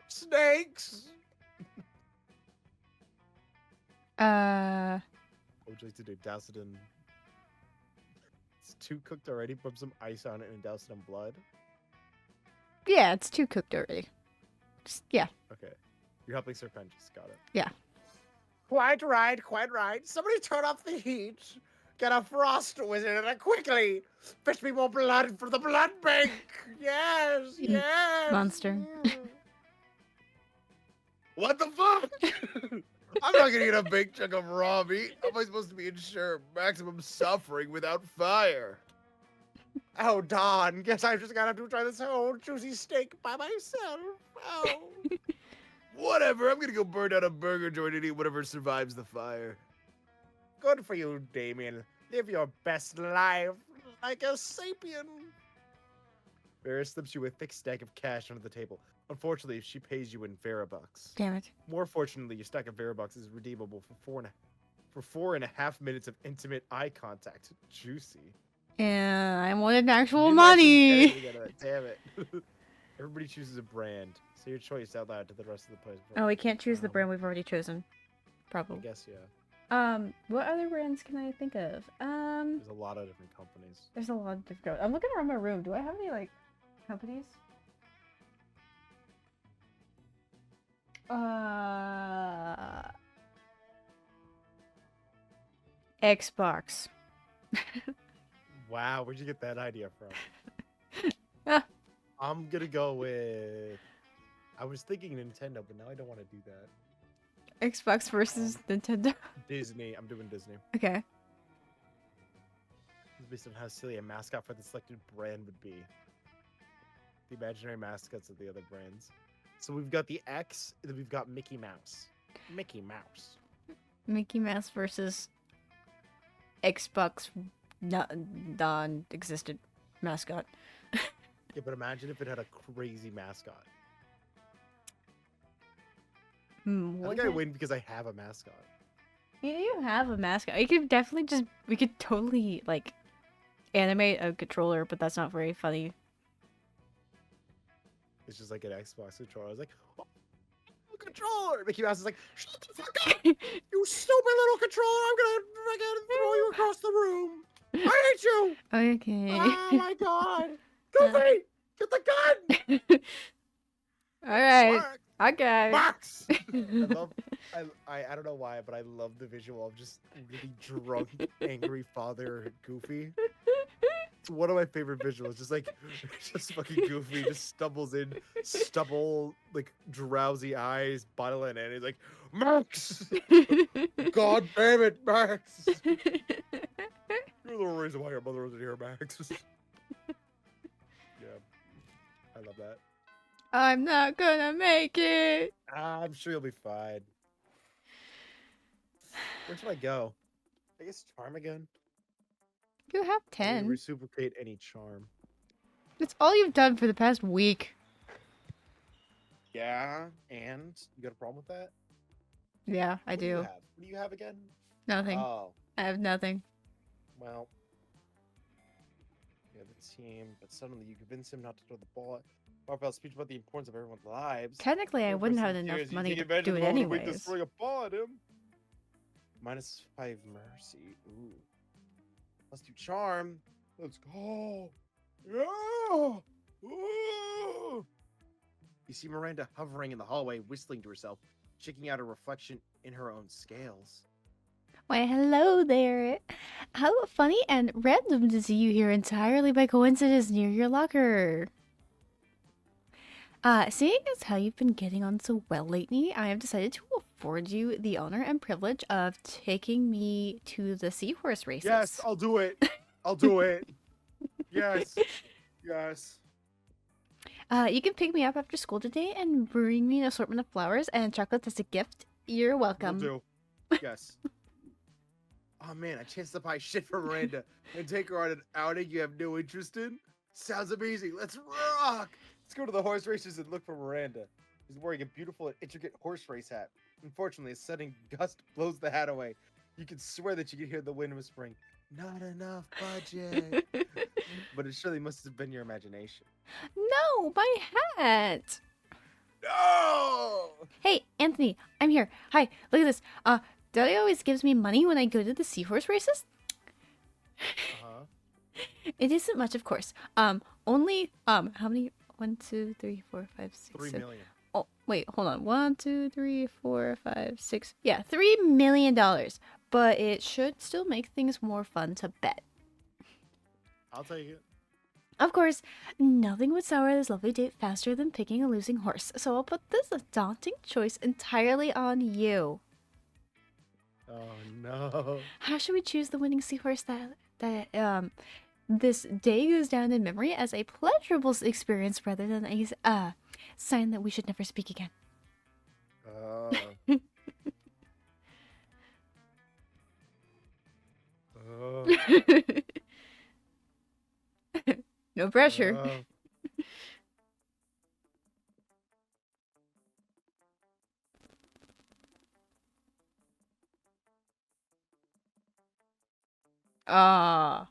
Snakes. What would you like to do? Douse it in... It's too cooked already. Put some ice on it and douse it in blood. Yeah, it's too cooked already. Yeah. Okay. You're helping Serpentris. Got it. Yeah. Quite right, quite right. Somebody turn off the heat. Get a frost wizard and quickly. Fetch me more blood from the blood bank. Yes, yes. Monster. What the fuck? I'm not gonna eat a big chunk of raw meat. How am I supposed to be ensure maximum suffering without fire? Oh, Don. Guess I'm just gonna have to try this whole juicy steak by myself. Oh. Whatever. I'm gonna go burn down a burger joint and eat whatever survives the fire. Good for you, Damien. Live your best life like a sapien. Vera slips you a thick stack of cash under the table. Unfortunately, she pays you in Verabucks. Damn it. More fortunately, your stack of Verabucks is redeemable for 4.5 minutes of intimate eye contact. Juicy. Yeah, I wanted actual You might money. be scared to get it. Damn it. Everybody chooses a brand. Say your choice out loud to the rest of the place. Oh, we can't choose the brand we've already chosen. I Probably. guess, yeah. What other brands can I think of? There's a lot of different companies. There's a lot of different. I'm looking around my room. Do I have any like companies? Xbox. Wow, where'd you get that idea from? Ah. I'm gonna go with... I was thinking Nintendo, but now I don't want to do that. Xbox versus Nintendo. Disney. I'm doing Disney. Okay. It's based on how silly a mascot for the selected brand would be. The imaginary mascots of the other brands. So we've got the X, and then we've got Mickey Mouse. Mickey Mouse. Mickey Mouse versus Xbox non-existent mascot. Yeah, but imagine if it had a crazy mascot. I think I win because I have a mascot. You have a mascot. You could definitely just... We could totally, like, animate a controller, but that's not very funny. It's just like an Xbox controller. I was like, oh, controller! Mickey Mouse is like, shut the fuck up! You stupid little controller! I'm gonna throw you across the room! I hate you! Okay. Oh my god! Goofy! Get the gun! Alright. Mark! Okay. Max! I don't know why, but I love the visual of just really drunk, angry father Goofy. It's one of my favorite visuals. Just fucking Goofy just stumbles in, like drowsy eyes, bottle in it. And he's like, Max! God damn it, Max! You're the reason why your mother wasn't here, Max. Yeah, I love that. I'm not gonna make it. I'm sure you'll be fine. Where should I go? I guess charm again. You have Let me 10. reciprocate any charm. That's all you've done for the past week. Yeah, and you got a problem with that? Yeah, I What do. you have? What do you have again? Nothing. Oh, I have nothing. well. You have a team, but suddenly you convince him not to throw the ball. Marvel's speech about the importance of everyone's lives. Technically, I Your wouldn't have person enough fears you money take to advantage do of it the moment to wait to anyways. swing a ball at him. -5 mercy. Ooh. +2 charm. Let's go. Yeah. Ooh. You see Miranda hovering in the hallway, whistling to herself, checking out a reflection in her own scales. Why, hello there. How funny and random to see you here entirely by coincidence near your locker. Seeing as how you've been getting on so well lately, I have decided to afford you the honor and privilege of taking me to the seahorse races. Yes, I'll do it. I'll do it. Yes. Yes. You can pick me up after school today and bring me an assortment of flowers and chocolates as a gift. You're Will welcome. do. Yes. Oh man, a chance to buy shit for Miranda and take her on an outing you have no interest in? Sounds amazing. Let's rock! Let's go to the horse races and look for Miranda. She's wearing a beautiful and intricate horse race hat. Unfortunately, a sudden gust blows the hat away. You can swear that you can hear the wind whispering, "Not enough budget." But it surely must have been your imagination. No, my hat! No! Hey, Anthony, I'm here. Hi, look at this. Daddy always gives me money when I go to the seahorse races. Uh-huh. It isn't much, of course. Only, how many? 1, 2, 3, 4, 5, 6, 3 7. million. Oh, wait, hold on. 1, 2, 3, 4, 5, 6. Yeah, $3 million. But it should still make things more fun to bet. I'll take it. Of course, nothing would sour this lovely date faster than picking a losing horse. So I'll put this daunting choice entirely on you. Oh no. How should we choose the winning seahorse that this day goes down in memory as a pleasurable experience rather than a sign that we should never speak again? No pressure. Ah.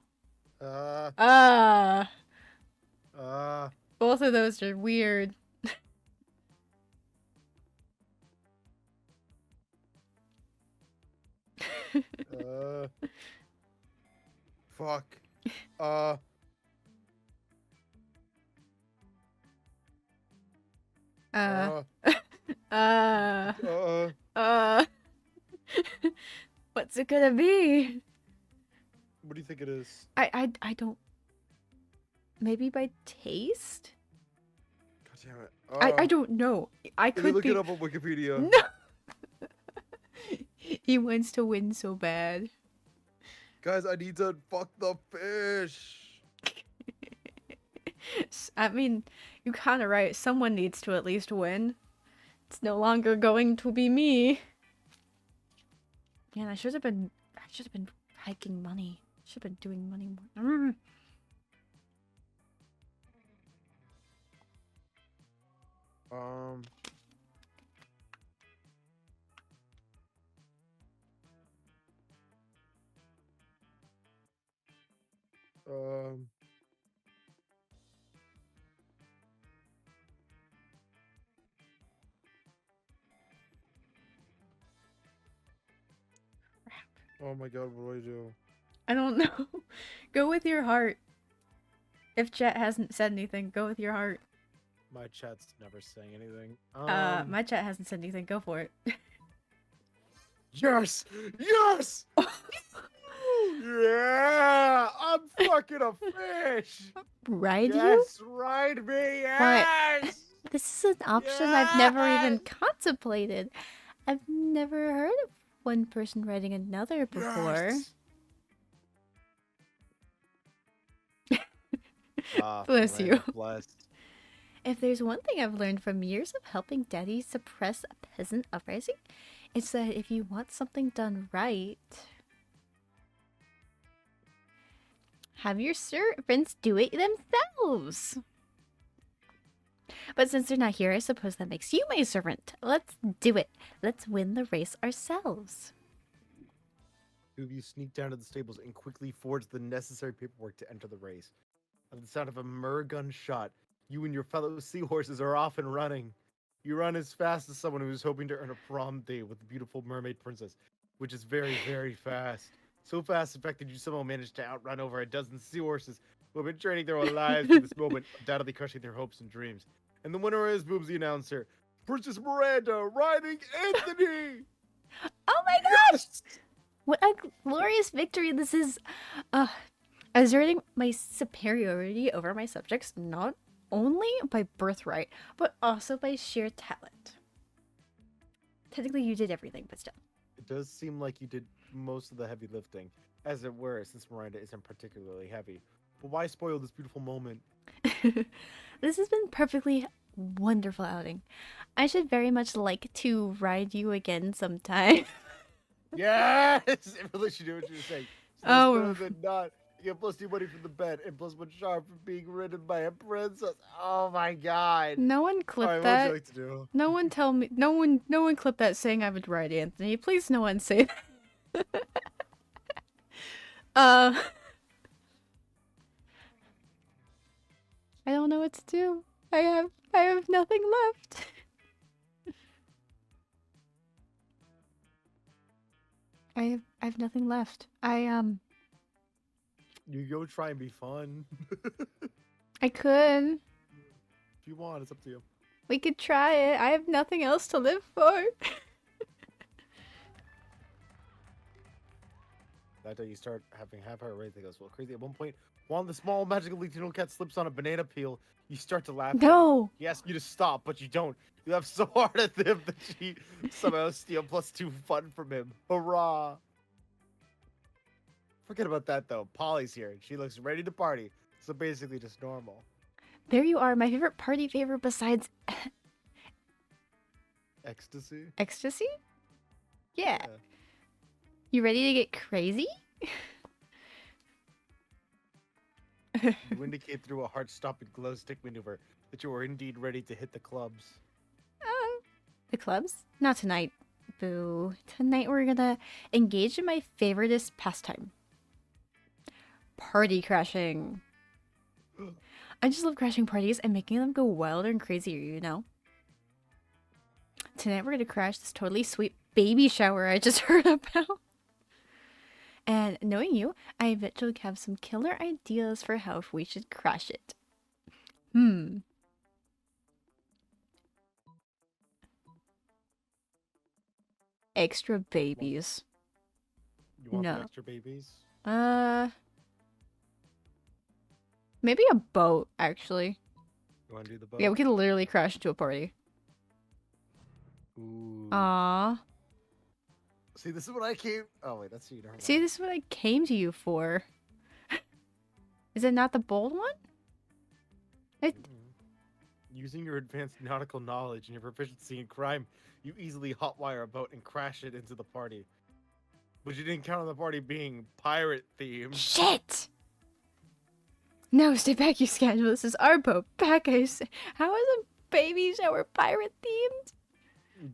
Both of those are weird. Fuck. What's it gonna be? What do you think it is? I don't. Maybe by taste? God damn it. I don't know. I Can you could look be. it up on Wikipedia? No. He wants to win so bad. Guys, I need to fuck the fish. I mean, you're kind of right. Someone needs to at least win. It's no longer going to be me. Man, I should have been hiking money. Should have been doing money more. Um. Oh my god, what do I do? I don't know. Go with your heart. If chat hasn't said anything, go with your heart. My chat's never saying anything. My chat hasn't said anything. Go for it. Yes! Yes! Yeah! I'm fucking a fish! Ride you? Yes, ride me, yes! This is an option I've never even contemplated. I've never heard of one person riding another before. Yes. Bless you. Blessed. If there's one thing I've learned from years of helping Daddy suppress a peasant uprising, it's that if you want something done right, have your servants do it themselves. But since they're not here, I suppose that makes you my servant. Let's do it. Let's win the race ourselves. Two of you sneak down to the stables and quickly forge the necessary paperwork to enter the race. At the sound of a gun shot, you and your fellow seahorses are off and running. You run as fast as someone who is hoping to earn a prom date with the beautiful mermaid princess, which is very, very fast. So fast, in fact, that you somehow managed to outrun over a dozen seahorses who have been training their whole lives for this moment, undoubtedly crushing their hopes and dreams. And the winner is, booms the announcer, Princess Miranda riding Anthony! Oh my gosh! What a glorious victory this is. Asserting my superiority over my subjects, not only by birthright, but also by sheer talent. Technically, you did everything, but still. It does seem like you did most of the heavy lifting, as it were, since Miranda isn't particularly heavy. But why spoil this beautiful moment? This has been perfectly wonderful outing. I should very much like to ride you again sometime. Yes! In relation to what you were saying. So Oh. it's better than not. You get plus 2 money from the bet and plus 1 charm for being ridden by a princess. Oh my god. No one clip Alright, what would that. you like to do? No one tell me. No one clip that saying I would ride Anthony. Please, no one say that. I don't know what to do. I have nothing left. I have nothing left. You go try and be fun. I could. If you want, it's up to you. We could try it. I have nothing else to live for. That day you start having half-hour rate that goes well crazy. At one point, while the small magical Latino cat slips on a banana peel, you start to laugh. No. He asks you to stop, but you don't. You laugh so hard at him that she somehow steal plus 2 fun from him. Hurrah! Forget about that though. Polly's here. She looks ready to party. So basically just normal. There you are, my favorite party favor besides Ecstasy? ecstasy. Yeah. Yeah. You ready to get crazy? You indicate through a heart-stopping glow stick maneuver that you are indeed ready to hit the clubs. The clubs? Not tonight. Boo. Tonight we're gonna engage in my favoriteest pastime. Party crashing. I just love crashing parties and making them go wilder and crazier, you know? Tonight we're gonna crash this totally sweet baby shower I just heard about. And knowing you, I bet you'll have some killer ideas for how we should crash it. Extra babies. You want No. some extra babies? Maybe a boat, actually. You want to do the boat? Yeah, we could literally crash into a party. Ooh. Aww. See, this is what I came. Oh wait, that's you. See, this is what I came to you for. Is it not the bold one? Using your advanced nautical knowledge and your proficiency in crime, you easily hotwire a boat and crash it into the party. But you didn't count on the party being pirate themed. Shit! No, stay back, you schedule. This is our boat. Back, I say. How is a baby shower pirate themed?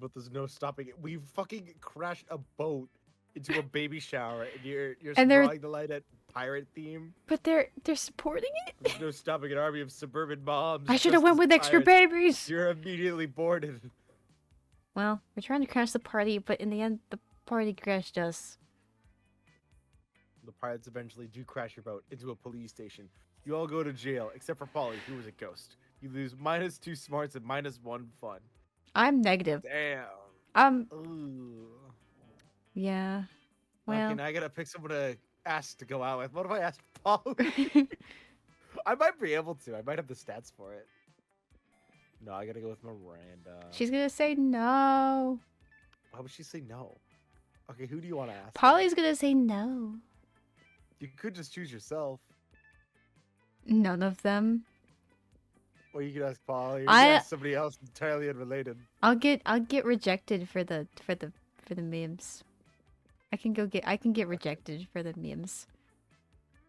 But there's no stopping it. We fucking crashed a boat into a baby shower, and you're And they're- drawing the light at pirate theme. But they're supporting it? There's no stopping an army of suburban moms. I should have dressed went as with extra pirates. babies. You're immediately boarded. Well, we're trying to crash the party, but in the end, the party crashed us. The pirates eventually do crash your boat into a police station. You all go to jail, except for Polly, who was a ghost. You lose -2 smarts and -1 fun. I'm negative. Damn. Ooh. Yeah. Well. Okay, now I gotta pick someone to ask to go out with. What if I ask Polly? I might be able to. I might have the stats for it. No, I gotta go with Miranda. She's gonna say no. Why would she say no? Okay, who do you want to ask? Polly's gonna say no. You could just choose yourself. None of them. Or you could ask Polly. Or you I- could ask somebody else entirely unrelated. I'll get rejected for the memes. I can get rejected for the memes.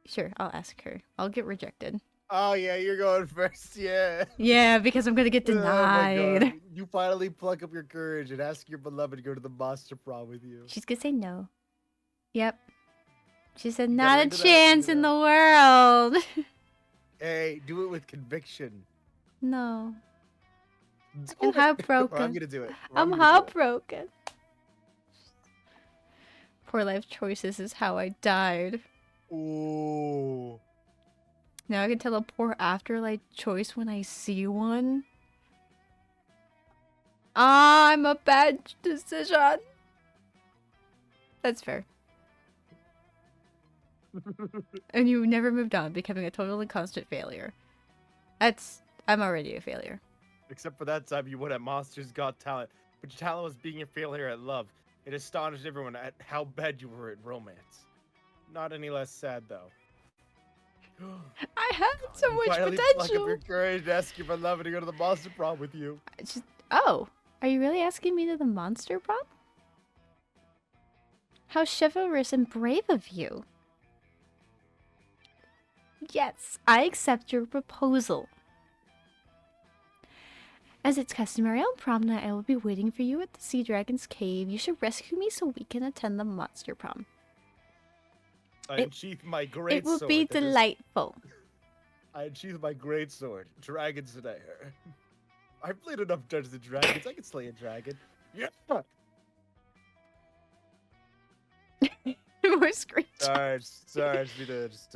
Sure, I'll ask her. I'll get rejected. Oh yeah, you're going first. Yeah. Yeah, because I'm gonna get Oh my denied. God. You finally pluck up your courage and ask your beloved to go to the monster prom with you. She's gonna say no. Yep. She said You got not a rid of that, chance you in know. the world. Hey, do it with conviction. No. Do I'm it. heartbroken. Or I'm gonna do it. Or I'm gonna do it. heartbroken. Poor life choices is how I died. Ooh. Now I can tell a poor afterlife choice when I see one. I'm a bad decision. That's fair. And you never moved on, becoming a total and constant failure. That's I'm already a failure. Except for that time you won at Monsters Got Talent. But your talent was being a failure at love. It astonished everyone at how bad you were at romance. Not any less sad, though. I had so You much finally pluck up potential. your courage to ask you for love and to go to the Monster Prom with you. Oh, are you really asking me to the monster prom? How chivalrous and brave of you. Yes, I accept your proposal. As it's customary on prom night, I will be waiting for you at the Sea Dragon's cave. You should rescue me so we can attend the monster prom. I unsheath my great It will sword. be delightful. I unsheath my great sword, Dragon Slayer. I've played enough Dungeons and Dragons. I can slay a dragon. Yeah. More screenshots. Sorry, just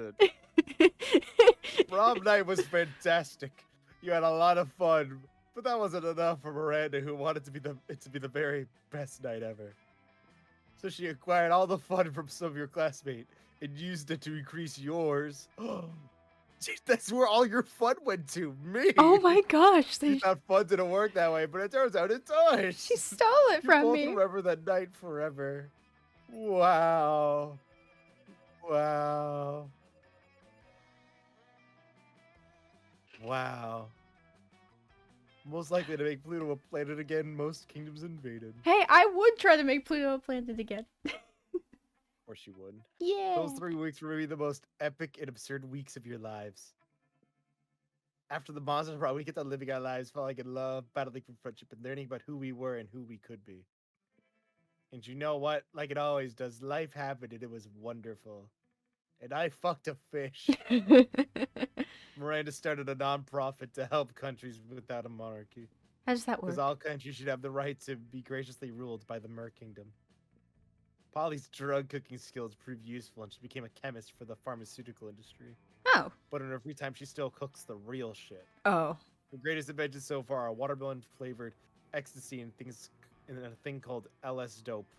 Prom night was fantastic. You had a lot of fun, but that wasn't enough for Miranda, who wanted it to be the very best night ever. So she acquired all the fun from some of your classmates and used it to increase yours. Jeez, that's where all your fun went to. Me. Oh my gosh. She thought fun didn't work that way, but it turns out it does. She stole it You from both me. remember that night forever. Wow. Wow. Wow. Most likely to make Pluto a planet again, most kingdoms invaded. Hey, I would try to make Pluto a planet again. Or she wouldn't. Yeah. Those 3 weeks were maybe the most epic and absurd weeks of your lives. After the monsters brought, we get to living our lives, falling in love, battling for friendship, and learning about who we were and who we could be. And you know what? Like it always does, life happened and it was wonderful. And I fucked a fish. Miranda started a non-profit to help countries without a monarchy. How does that work? Because all countries should have the right to be graciously ruled by the Mer Kingdom. Polly's drug cooking skills proved useful and she became a chemist for the pharmaceutical industry. Oh. But in her free time, she still cooks the real shit. Oh. The greatest inventions so far are watermelon flavored ecstasy and a thing called LS dope.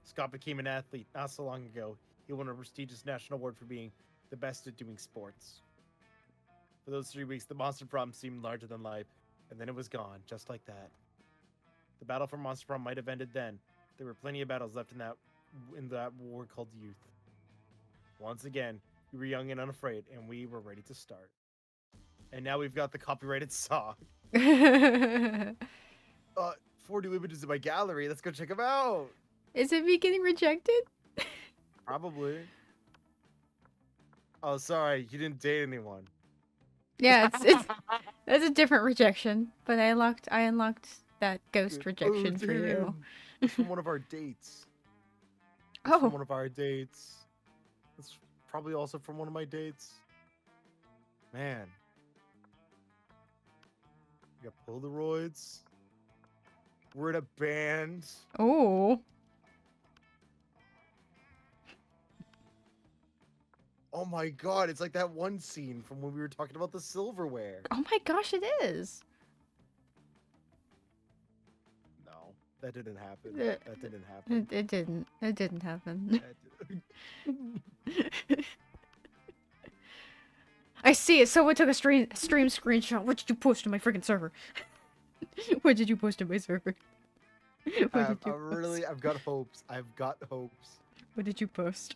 Scott became an athlete not so long ago. He won a prestigious national award for being the best at doing sports. For those 3 weeks, the monster prom seemed larger than life, and then it was gone, just like that. The battle for Monster Prom might have ended then. There were plenty of battles left in that war called youth. Once again, we were young and unafraid, and we were ready to start. And now we've got the copyrighted song. 4 new images in my gallery. Let's go check them out. Is it me getting rejected? Probably. Oh, sorry, you didn't date anyone. Yeah, it's that's a different rejection, but I unlocked that ghost rejection for you. damn. It's from one of our dates. It's Oh. from one of our dates. It's probably also from one of my dates. Man. We got Polaroids. We're in a band. Oh. Oh my god, it's like that one scene from when we were talking about the silverware. Oh my gosh, it is. No, that didn't happen. Uh, That didn't happen. It didn't. It didn't happen. That I see it. Someone took a stream screenshot. What did you post to my freaking server? What did you post to my server? What did you post? I've got hopes. I've got hopes. What did you post?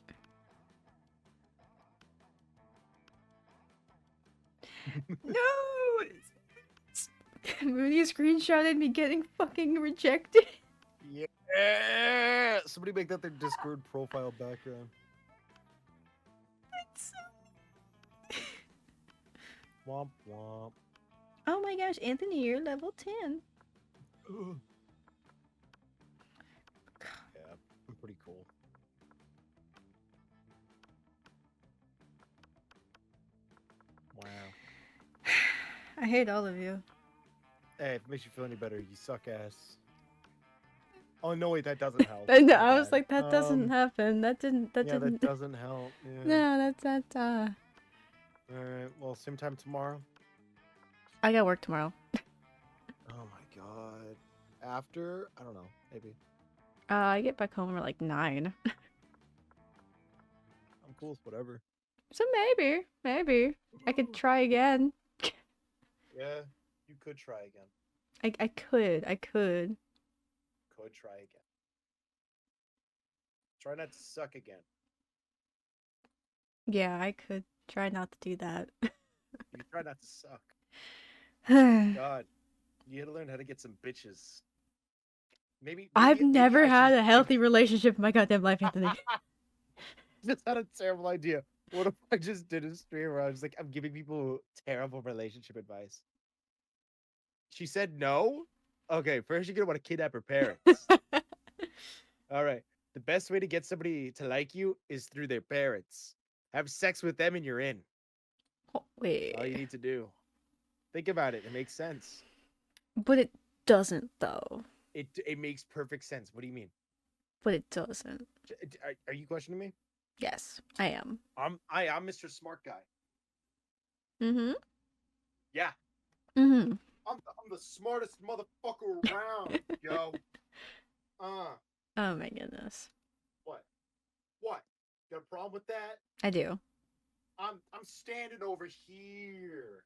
No! Moody screenshotted me getting fucking rejected. Yeah! Somebody make that their Discord profile background. That's so... Womp womp. Oh my gosh, Anthony, you're level 10. Ugh. Yeah, I'm pretty cool. Wow. I hate all of you. Hey, if it makes you feel any better, you suck ass. Oh no, wait, that doesn't help. I know, My I was bad. like, that doesn't happen. That didn't. Yeah, that doesn't help. Yeah. No, that's not. Alright, well, same time tomorrow. I got work tomorrow. Oh my god. After? I don't know. Maybe. I get back home at like 9. I'm cool with whatever. So maybe I could try again. Yeah, you could try again. I could. Could try again. Try not to suck again. Yeah, I could try not to do that. You try not to suck. I've God, you had to learn how to get some bitches. Maybe never I had should a healthy relationship in my goddamn life, Anthony. just had a terrible idea. What if I just did a stream where I was like, I'm giving people terrible relationship advice? She said no? Okay, first you're gonna want to kidnap her parents. All right. The best way to get somebody to like you is through their parents. Have sex with them and you're in. Oh, That's all you wait. need to do. Think about it. It makes sense. But it doesn't, though. It makes perfect sense. What do you mean? But it doesn't. Are you questioning me? Yes, I am. I'm Mr. Smart Guy. Mm-hmm. Yeah. Mm-hmm. I'm the smartest motherfucker around, yo. Oh my goodness. What? What? Got a problem with that? I do. I'm standing over here,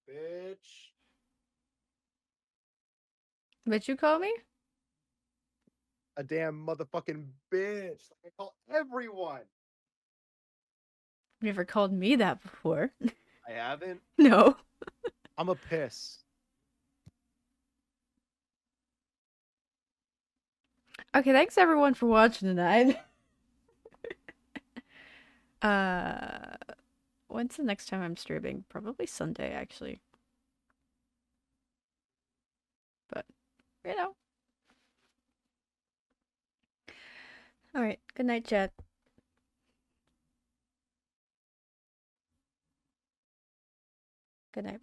bitch. But you call me? A damn motherfucking bitch. Like I call everyone. You never called me that before. I haven't. No. I'm a piss. Okay, thanks everyone for watching tonight. uh, when's the next time I'm streaming? Probably Sunday, actually. But, you know. Alright, good night, chat. Good night.